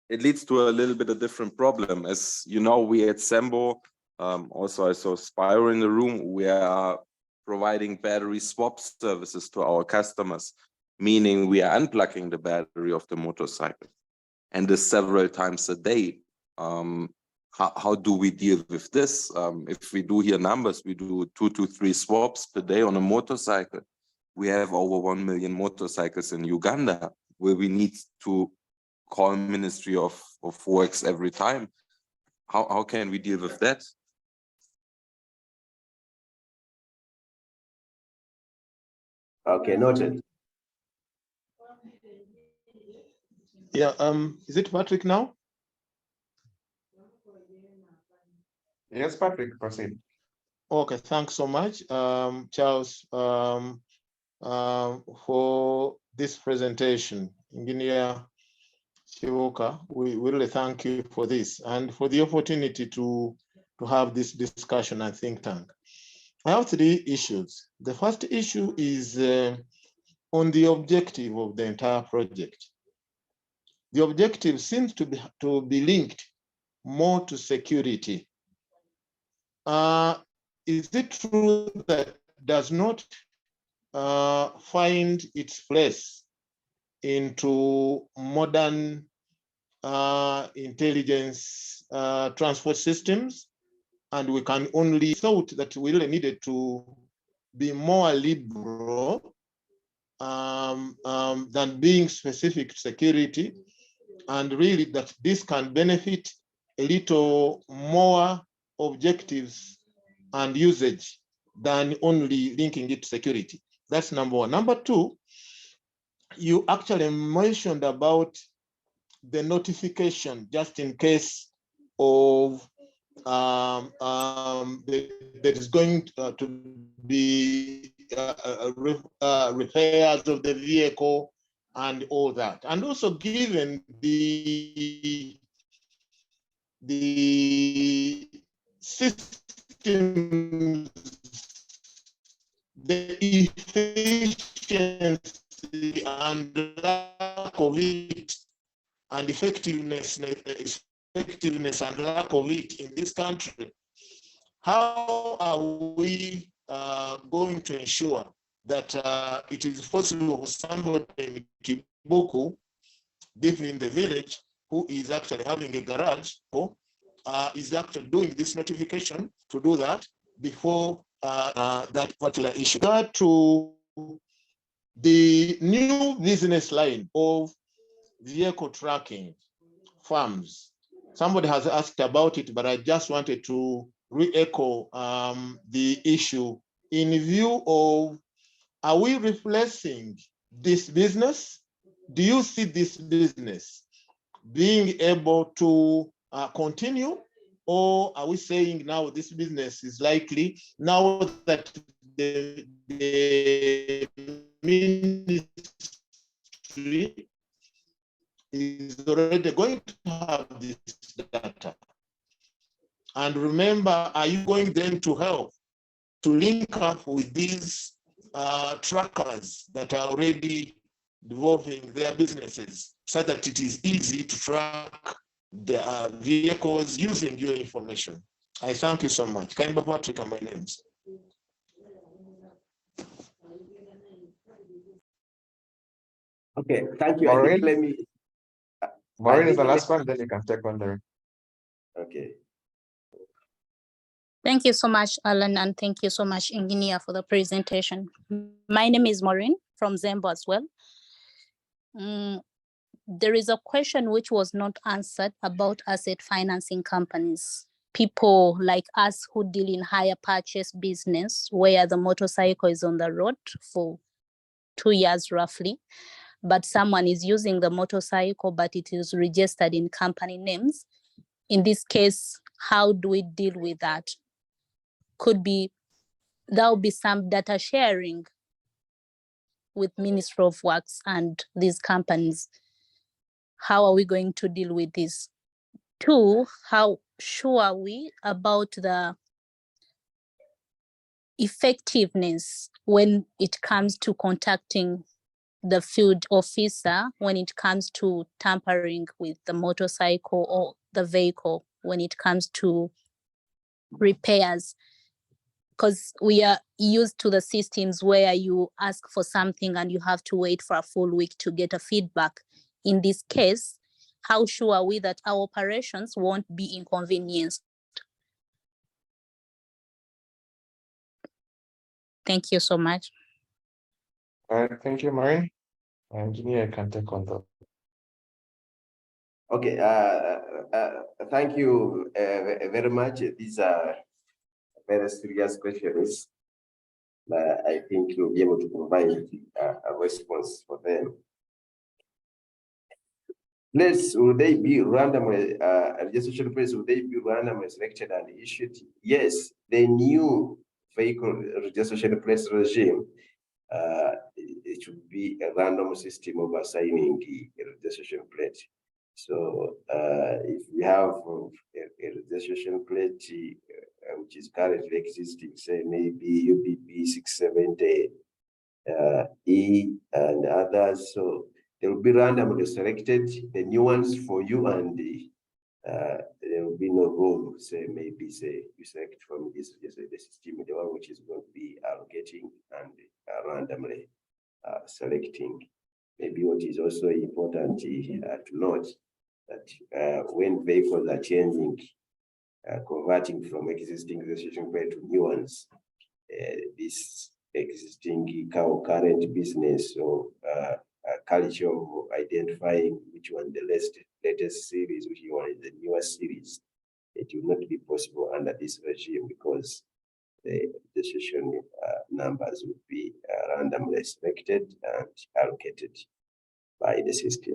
leads to a little bit of different problem. As you know, we at Zembo, also I saw Spyro in the room, we are providing battery swap services to our customers, meaning we are unplugging the battery of the motorcycle, and this several times a day. How do we deal with this? If we do here numbers, we do 2 to 3 swaps per day on a motorcycle. We have over 1 million motorcycles in Uganda, where we need to call Ministry of Works every time. How can we deal with that? Okay, noted. Yeah, is it Patrick now? Yes, Patrick, proceed. Okay, thanks so much, Charles, for this presentation. Engineer Kibuuka, we really thank you for this and for the opportunity to have this discussion and think tank. I have three issues. The first issue is on the objective of the entire project. The objective seems to be linked more to security. Is it true that does not find its place into modern intelligence transport systems, and we can only thought that we really needed to be more liberal than being specific to security, and really that this can benefit a little more objectives and usage than only linking it to security. That's number one. Number two, you actually mentioned about the notification just in case of there is going to be repairs of the vehicle and all that. And also given the systems, the efficiency and lack of it, and effectiveness and lack of it in this country, how are we going to ensure that it is possible for somebody in Kibuuka, living in the village, who is actually having a garage, or is actually doing this notification to do that before that particular issue? That to the new business line of vehicle tracking farms. Somebody has asked about it, but I just wanted to re-echo the issue in view of, are we replacing this business? Do you see this business being able to continue, or are we saying now this business is likely, now that the ministry is already going to have this data? And remember, are you going then to help to link up with these trackers that are already developing their businesses so that it is easy to track the vehicles using your information? I thank you so much. Kharim Patrick and my names. Okay, thank you. Maureen? I think let me. Maureen is the last one, then you can take one there. Okay. Thank you so much, Alan, and thank you so much, Engineer, for the presentation. My name is Maureen from Zambia as well. There is a question which was not answered about asset financing companies. People like us who deal in hire purchase business, where the motorcycle is on the road for 2 years roughly, but someone is using the motorcycle, but it is registered in company names. In this case, how do we deal with that? Could be, there will be some data sharing with Ministry of Works and these companies. How are we going to deal with this? Two, how sure are we about the effectiveness when it comes to contacting the field officer, when it comes to tampering with the motorcycle or the vehicle, when it comes to repairs? Because we are used to the systems where you ask for something and you have to wait for a full week to get a feedback. In this case, how sure are we that our operations won't be inconvenienced? Thank you so much. All right, thank you, Maureen. Engineer can take on that. Okay, thank you very much. These are very serious questions. I think you'll be able to provide a response for them. Will they be randomly, registration plates, will they be randomly selected and issued? Yes, the new vehicle registration plates regime, it should be a random system of assigning the registration plate. So if we have a registration plate which is currently existing, say maybe UPP 670 E and others. So they will be randomly selected, the new ones for you, and there will be no room. Say maybe you select from this the system, the one which is going to be allocating and randomly selecting. Maybe what is also important to note that when vehicles are changing, converting from existing registration plate to new ones, this existing current business or culture of identifying which one the latest series, which one is the newest series, it will not be possible under this regime because the registration numbers would be randomly selected and allocated by the system.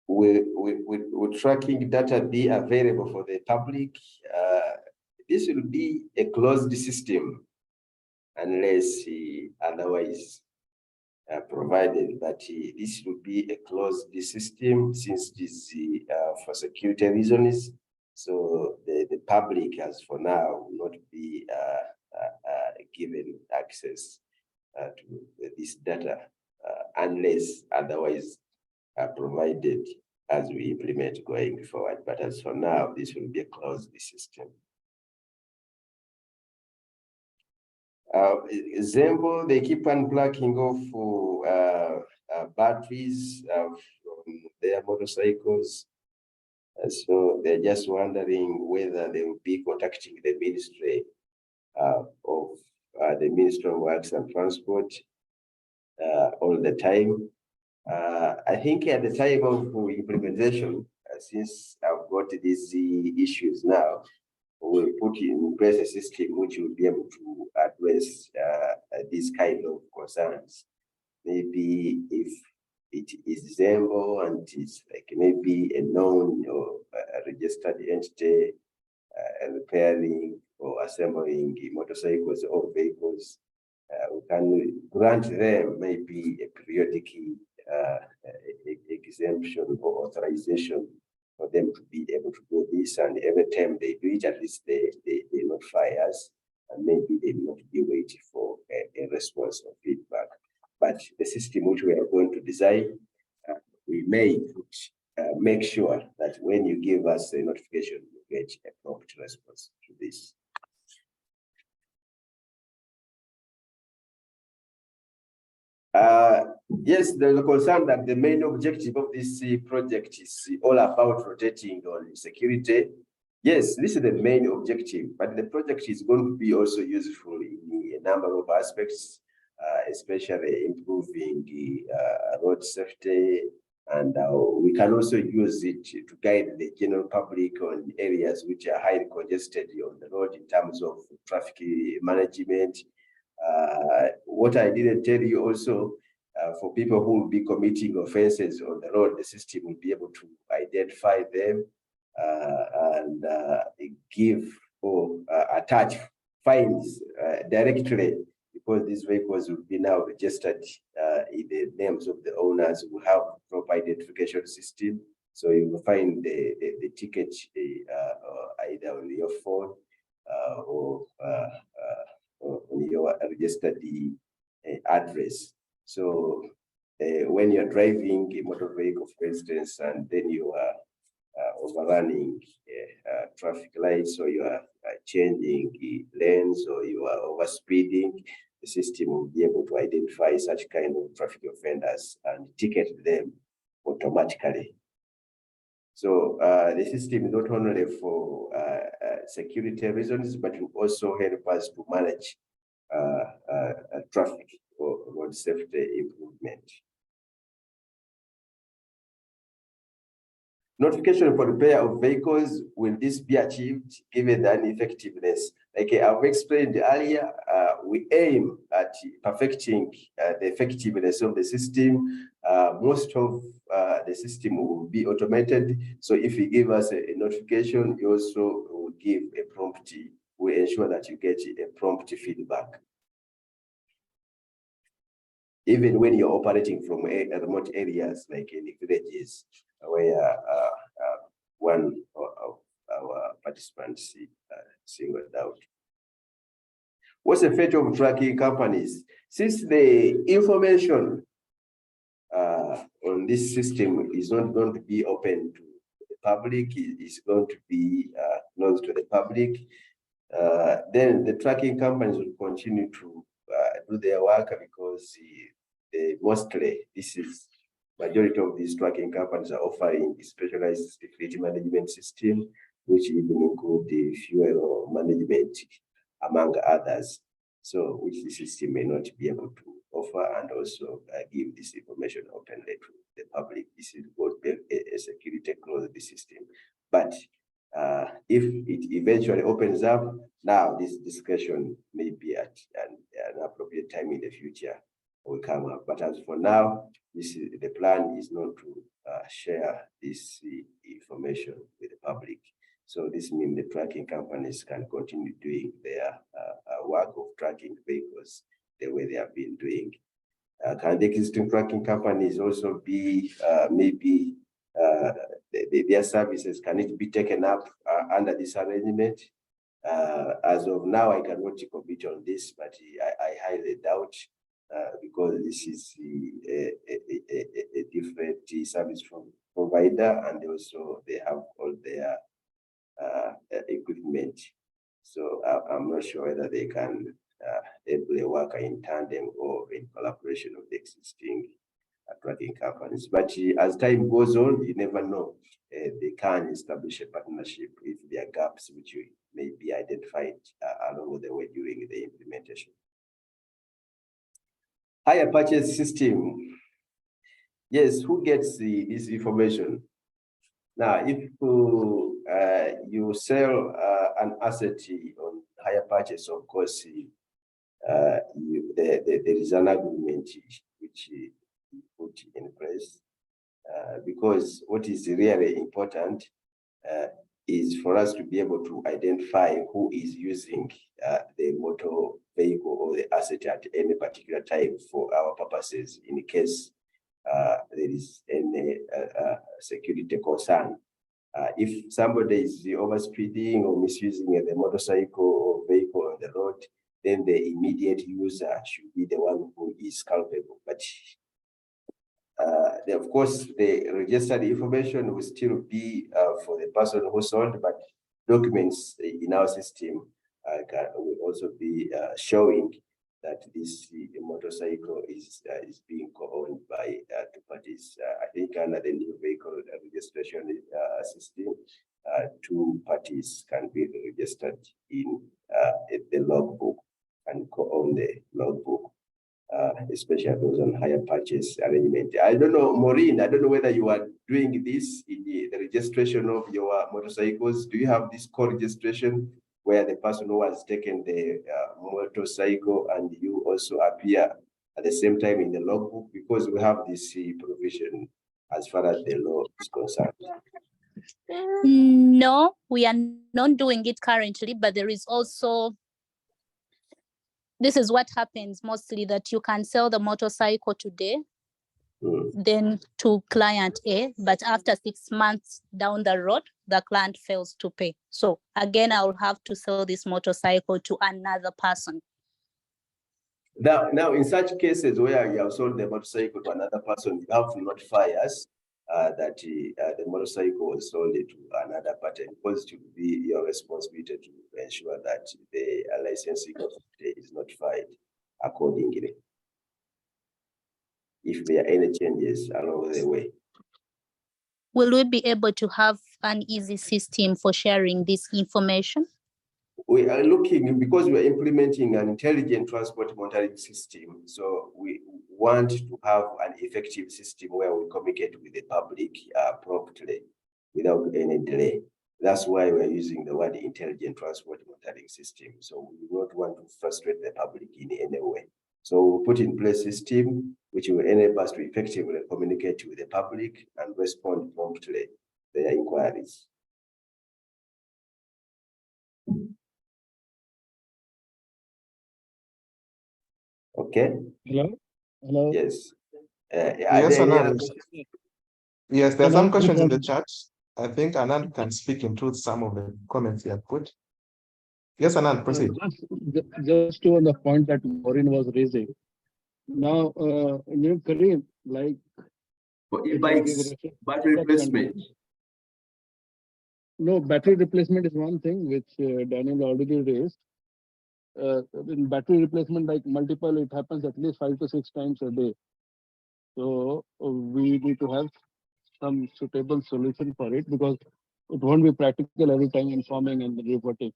Will tracking data be available for the public? This will be a closed system unless otherwise provided, that this will be a closed system since this for security reasons. So the public, as for now, will not be given access to this data unless otherwise provided as we implement going forward. But as for now, this will be a closed system. Example, they keep unplugging off batteries from their motorcycles. So they're just wondering whether they will be contacting the Ministry of the Ministry of Works and Transport all the time. I think at the time of implementation, since I've got these issues now, we'll put in place a system which will be able to address these kind of concerns. Maybe if it is Zembo and it's like maybe a known or a registered entity repairing or assembling motorcycles or vehicles, we can grant them maybe a periodic exemption or authorization for them to be able to do this, and every time they do it, at least they notify us, and maybe they will not be waiting for a response or feedback. But the system which we are going to design, we may make sure that when you give us a notification, you get a prompt response to this. Yes, there's a concern that the main objective of this project is all about rotating on security. Yes, this is the main objective, but the project is going to be also useful in a number of aspects, especially improving road safety, and we can also use it to guide the general public on areas which are highly congested on the road in terms of traffic management. What I didn't tell you also, for people who will be committing offenses on the road, the system will be able to identify them and give or attach fines directly, because these vehicles will be now registered in the names of the owners who have proper identification system. So you will find the ticket either on your phone or on your registered address. So when you're driving a motor vehicle, for instance, and then you are overrunning traffic lights, or you are changing lanes, or you are overspeeding, the system will be able to identify such kind of traffic offenders and ticket them automatically. So the system is not only for security reasons, but will also help us to manage traffic or road safety improvement. Notification for repair of vehicles, will this be achieved given the ineffectiveness? Like I've explained earlier, we aim at perfecting the effectiveness of the system. Most of the system will be automated. So if you give us a notification, you also will give a prompt. We ensure that you get a prompt feedback. Even when you're operating from remote areas, like in the villages, where once singled out. What's the fate of tracking companies? Since the information on this system is not going to be open to the public, it is going to be closed to the public, then the tracking companies will continue to do their work, because mostly this is majority of these tracking companies are offering specialized fleet management system, which even include the fuel management, among others. So which the system may not be able to offer, and also give this information openly to the public. This is what a security close the system. But if it eventually opens up, now this discussion may be at an appropriate time in the future will come up. But as for now, the plan is not to share this information with the public. So this means the tracking companies can continue doing their work of tracking vehicles the way they have been doing. Can the existing tracking companies also be maybe their services, can it be taken up under this arrangement? As of now, I cannot commit on this, but I highly doubt, because this is a different service provider, and also they have all their equipment. So I'm not sure whether they can ably work in tandem or in collaboration with the existing tracking companies. But as time goes on, you never know. They can establish a partnership if there are gaps which may be identified along the way during the implementation. Hire purchase system. Yes, who gets this information? Now, if you sell an asset on hire purchase, of course, there is an agreement which you put in place, because what is really important is for us to be able to identify who is using the motor vehicle or the asset at any particular time for our purposes, in case there is any security concern. If somebody is overspeeding or misusing the motorcycle or vehicle on the road, then the immediate user should be the one who is culpable. But of course, the registered information will still be for the person who sold, but documents in our system will also be showing that this motorcycle is being co-owned by two parties. I think under the new vehicle registration system, two parties can be registered in the logbook and co-own the logbook, especially those on hire purchase arrangement. I don't know, Maureen, I don't know whether you are doing this in the registration of your motorcycles. Do you have this co-registration where the person who has taken the motorcycle and you also appear at the same time in the logbook? Because we have this provision as far as the law is concerned. No, we are not doing it currently, but there is also, this is what happens mostly, that you can sell the motorcycle today, then to client A, but after 6 months down the road, the client fails to pay. So again, I will have to sell this motorcycle to another person. Now, in such cases where you have sold the motorcycle to another person, you have to notify us that the motorcycle was sold to another party, because it will be your responsibility to ensure that the licensing authority is notified accordingly if there are any changes along the way. Will we be able to have an easy system for sharing this information? We are looking, because we are implementing an intelligent transport monitoring system, so we want to have an effective system where we communicate with the public promptly without any delay. That's why we're using the word intelligent transport monitoring system. So we do not want to frustrate the public in any way. So we'll put in place a system which will enable us to effectively communicate with the public and respond promptly to their inquiries. Okay. Hello. Hello. Yes. Yes, Anand. Yes, there are some questions in the chat. I think Anand can speak into some of the comments he had put. Yes, Anand, proceed. Just to on the point that Maureen was raising. Now, Kareem, like For e-bikes, battery replacement. No, battery replacement is one thing which Daniel already raised. In battery replacement, like multiple, it happens at least 5 to 6 times a day. So we need to have some suitable solution for it because it won't be practical every time informing and reporting.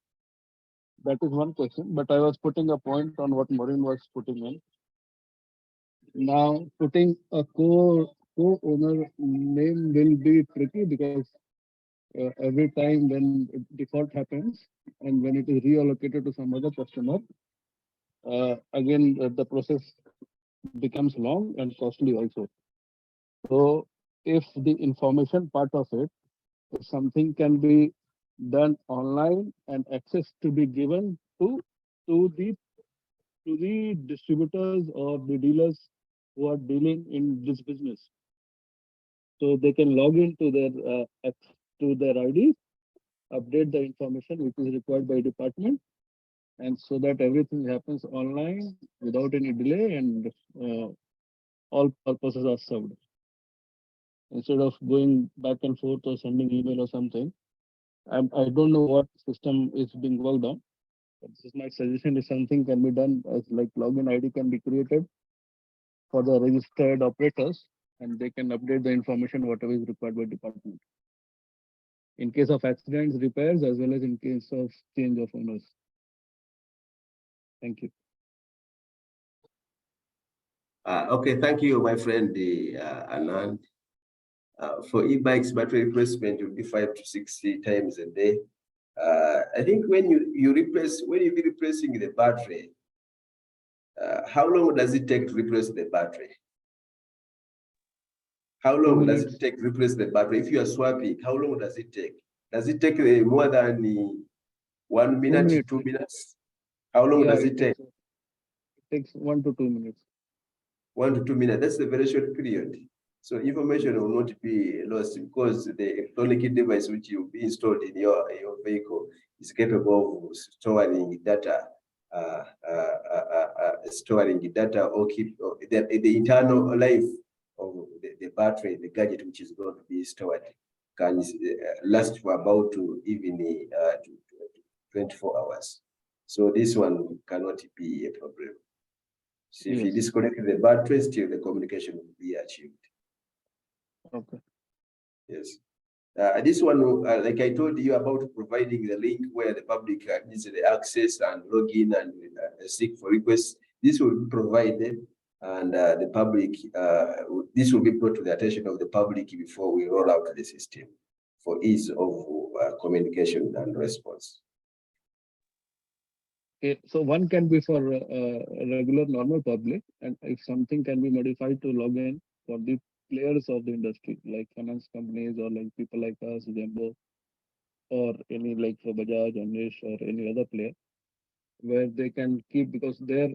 That is one question. But I was putting a point on what Maureen was putting in. Now, putting a co-owner name will be tricky because every time when default happens and when it is reallocated to some other customer, again, the process becomes long and costly also. So if the information part of it, if something can be done online and access to be given to the distributors or the dealers who are dealing in this business. So they can log into their ID, update the information which is required by department, and so that everything happens online without any delay and all purposes are served. Instead of going back and forth or sending email or something, I don't know what system is being worked on. But this is my suggestion. If something can be done as like login ID can be created for the registered operators, and they can update the information whatever is required by department. In case of accidents, repairs, as well as in case of change of owners. Thank you. Okay, thank you, my friend Anand. For e-bikes, battery replacement will be 5 to 6 times a day. I think when you be replacing the battery, how long does it take to replace the battery? How long does it take to replace the battery? If you are swapping, how long does it take? Does it take more than 1 minute, 2 minutes? How long does it take? It takes 1 to 2 minutes. 1 to 2 minutes. That's a very short period. So information will not be lost because the electronic device which will be installed in your vehicle is capable of storing data, or keep the internal life of the battery, the gadget which is going to be stored can last for about even 24 hours. So this one cannot be a problem. So if you disconnect the battery, still the communication will be achieved. Okay. Yes. This one, like I told you about providing the link where the public needs the access and log in and seek for requests. This will be provided, and the public, this will be brought to the attention of the public before we roll out the system for ease of communication and response. Okay, so one can be for regular normal public, and if something can be modified to log in for the players of the industry, like finance companies or like people like us, Zembo, or any like for Bajaj, Anish, or any other player, where they can keep because their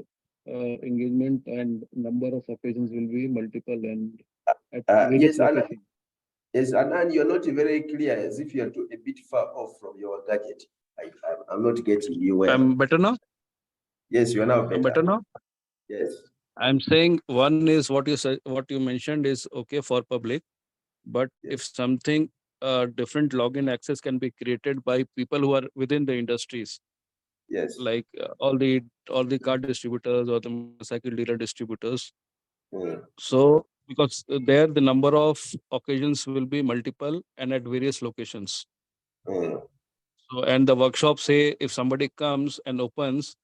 engagement and number of occasions will be multiple and at various locations. Yes, and you're not very clear, as if you're a bit far off from your gadget. I'm not getting you well. I'm better now? Yes, you are now better. I'm better now? Yes. I'm saying one is what you said, what you mentioned is okay for public, but if something different login access can be created by people who are within the industries. Yes. Like all the car distributors or the motorcycle dealer distributors. So because there the number of occasions will be multiple and at various locations. So and the workshop, say if somebody comes and opens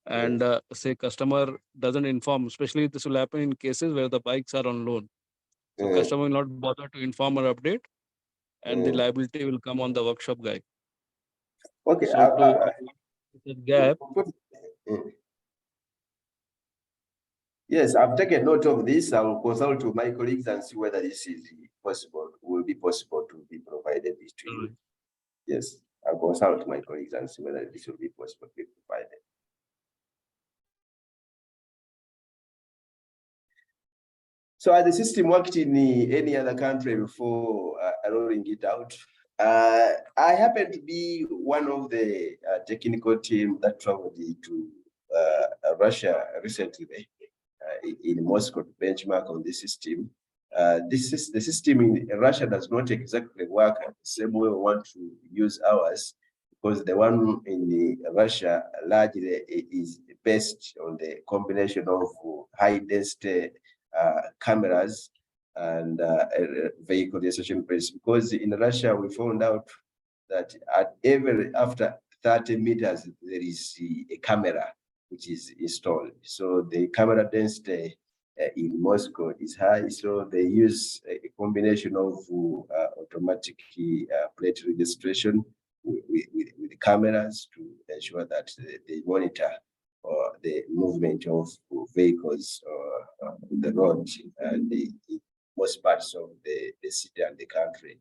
and say customer doesn't inform, especially this will happen in cases where the bikes are on loan. So customer will not bother to inform or update, and the liability will come on the workshop guy. Okay. So to gap. Yes, I've taken note of this. I will consult with my colleagues and see whether this is possible, will be possible to be provided this to you. Yes, I'll consult my colleagues and see whether this will be possible to be provided. So has the system worked in any other country before rolling it out? I happen to be one of the technical team that traveled to Russia recently in Moscow to benchmark on this system. The system in Russia does not exactly work the same way we want to use ours, because the one in Russia largely is based on the combination of high density cameras and vehicle registration plates. Because in Russia, we found out that after 30 meters, there is a camera which is installed. So the camera density in Moscow is high. So they use a combination of automatic plate registration with cameras to ensure that they monitor the movement of vehicles on the road and the most parts of the city and the country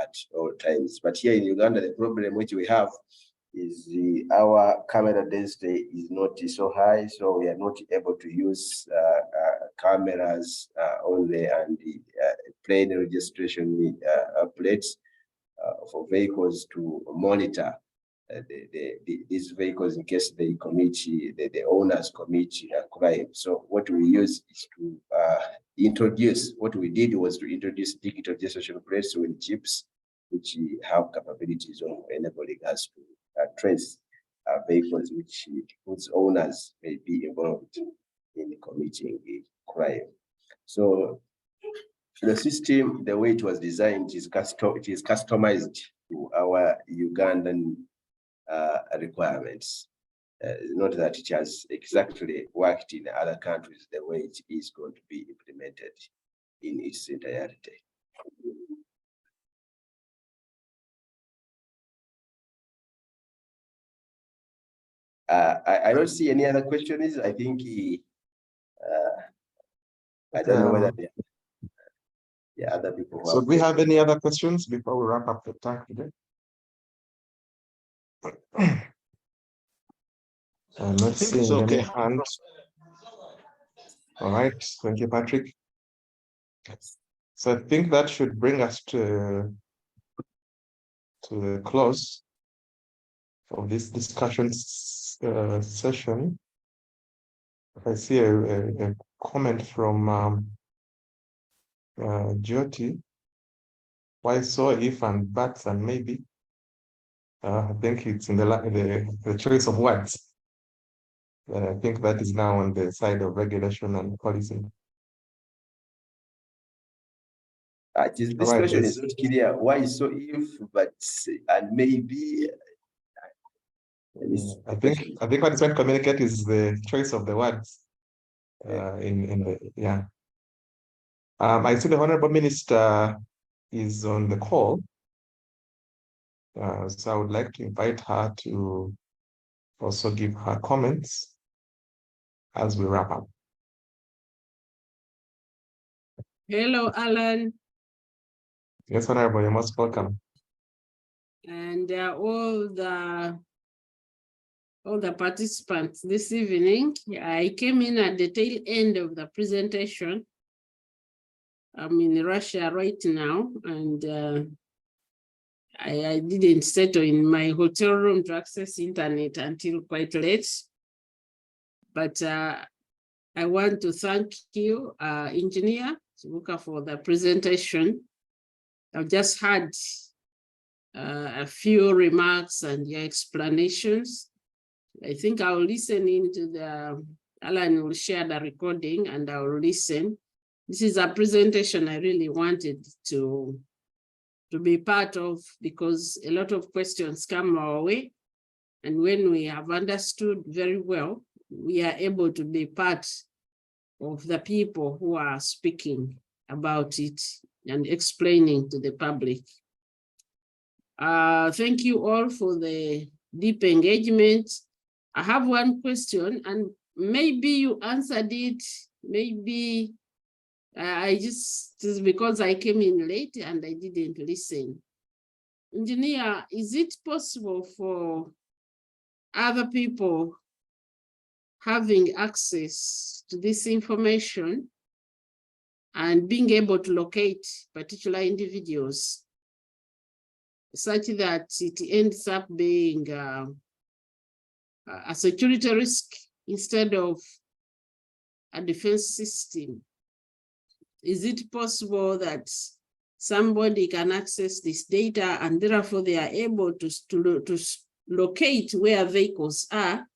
at all times. But here in Uganda, the problem which we have is our camera density is not so high, so we are not able to use cameras only and the plane registration plates for vehicles to monitor these vehicles in case they commit, the owners commit crime. So what we use is to introduce, what we did was to introduce digital registration plates with chips, which have capabilities of enabling us to trace vehicles whose owners may be involved in committing a crime. So the system, the way it was designed, it is customized to our Ugandan requirements. Not that it has exactly worked in other countries the way it is going to be implemented in its entirety. I don't see any other questions. I think I don't know whether the other people. So do we have any other questions before we wrap up the talk today? I'm not seeing any hands. All right, thank you, Patrick. So I think that should bring us to the close of this discussion session. I see a comment from Jyoti. Why so, if, and buts, and maybe? I think it's in the choice of words. I think that is now on the side of regulation and policy. This question is not clear. Why so, if, but, and maybe? I think what is trying to communicate is the choice of the words. I see the Honorable Minister is on the call. So I would like to invite her to also give her comments as we wrap up. Hello, Alan. Yes, Honorable, you're most welcome. And all the participants this evening. I came in at the tail end of the presentation. I'm in Russia right now, and I didn't settle in my hotel room to access internet until quite late. But I want to thank you, Engineer Kibuuka, for the presentation. I've just had a few remarks and your explanations. I think I'll listen into Alan will share the recording and I'll listen. This is a presentation I really wanted to be part of, because a lot of questions come our way. And when we have understood very well, we are able to be part of the people who are speaking about it and explaining to the public. Thank you all for the deep engagement. I have one question, and maybe you answered it, maybe it's because I came in late and I didn't listen. Engineer, is it possible for other people having access to this information and being able to locate particular individuals such that it ends up being a security risk instead of a defense system? Is it possible that somebody can access this data and therefore they are able to locate where vehicles are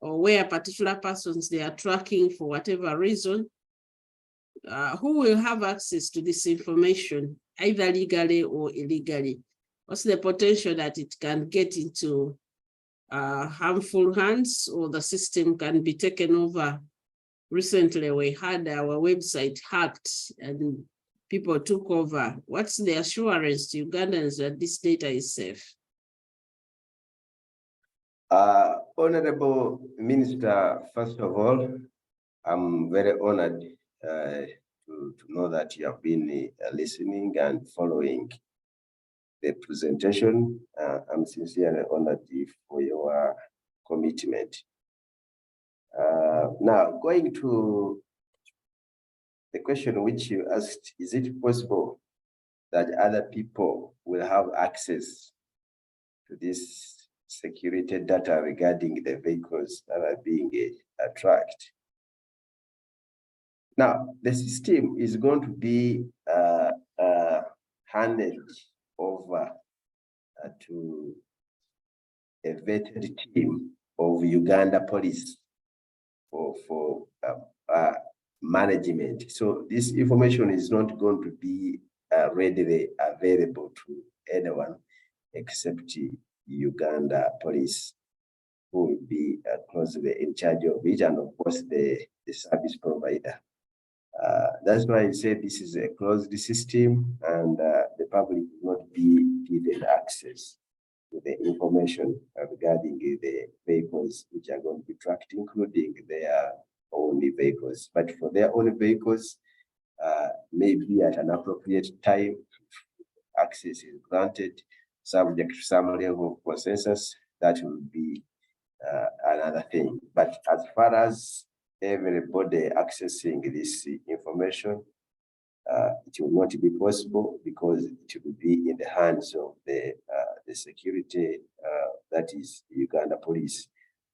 or where particular persons they are tracking for whatever reason? Who will have access to this information, either legally or illegally? What's the potential that it can get into harmful hands, or the system can be taken over? Recently, we had our website hacked and people took over. What's the assurance to Ugandans that this data is safe? Honorable Minister, first of all, I'm very honored to know that you have been listening and following the presentation. I'm sincerely honored for your commitment. Now, going to the question which you asked, is it possible that other people will have access to this security data regarding the vehicles that are being tracked? Now, the system is going to be handed over to a vetted team of Uganda Police for management. So this information is not going to be readily available to anyone except Uganda Police, who will be closely in charge of it, and of course the service provider. That's why I say this is a closed system, and the public will not be given access to the information regarding the vehicles which are going to be tracked, including their own vehicles. But for their own vehicles, maybe at an appropriate time, access is granted, subject to some level of consensus, that will be another thing. But as far as everybody accessing this information, it will not be possible, because it will be in the hands of the security, that is Uganda Police.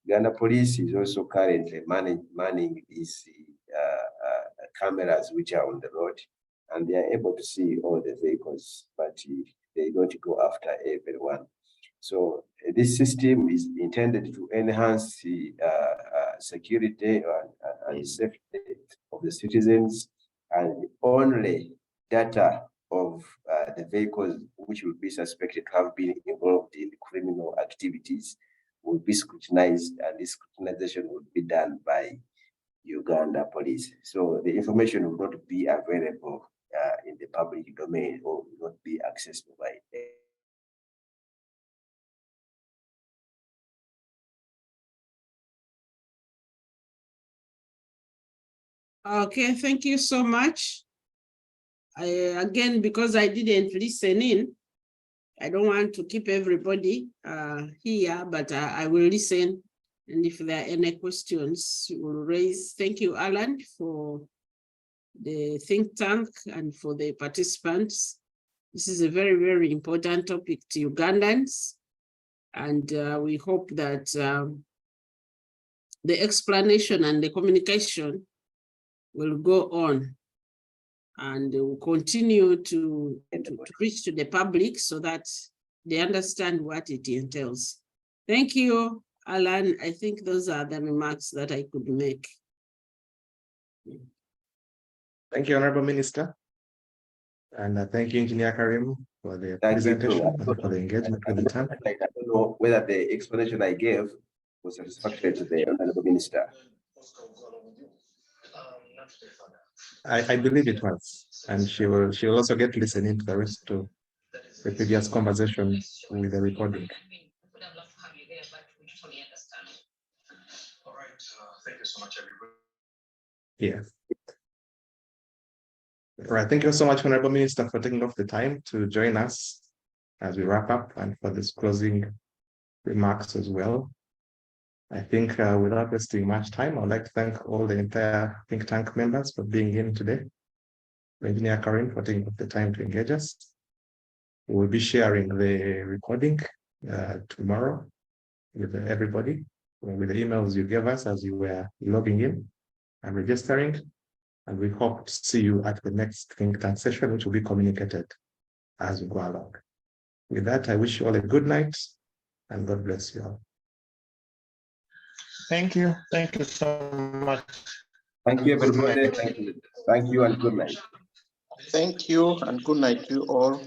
Uganda Police is also currently manning these cameras which are on the road, and they are able to see all the vehicles, but they don't go after everyone. So this system is intended to enhance the security and safety of the citizens, and only data of the vehicles which will be suspected to have been involved in criminal activities will be scrutinized, and this scrutinization will be done by Uganda Police. So the information will not be available in the public domain, or will not be accessible by Okay, thank you so much. Again, because I didn't listen in, I don't want to keep everybody here, but I will listen. And if there are any questions, we'll raise. Thank you, Alan, for the think tank and for the participants. This is a very, very important topic to Ugandans. And we hope that the explanation and the communication will go on, and they will continue to reach to the public so that they understand what it entails. Thank you, Alan. I think those are the remarks that I could make. Thank you, Honorable Minister. And thank you, Engineer Kharim, for the presentation and for the engagement with the time. I don't know whether the explanation I gave was satisfactory to the Honorable Minister. I believe it was, and she will also get listening to the rest of the previous conversation with the recording. Thank you so much, everybody. Yeah. All right. Thank you so much, Honorable Minister, for taking off the time to join us as we wrap up, and for this closing remarks as well. I think without wasting much time, I'd like to thank all the entire think tank members for being in today. Engineer Kharim for taking the time to engage us. We'll be sharing the recording tomorrow with everybody, with the emails you gave us as you were logging in and registering. And we hope to see you at the next think tank session, which will be communicated as we go along. With that, I wish you all a good night and God bless you all. Thank you. Thank you so much. Thank you, everybody. Thank you. Thank you and good night. Thank you and good night to you all.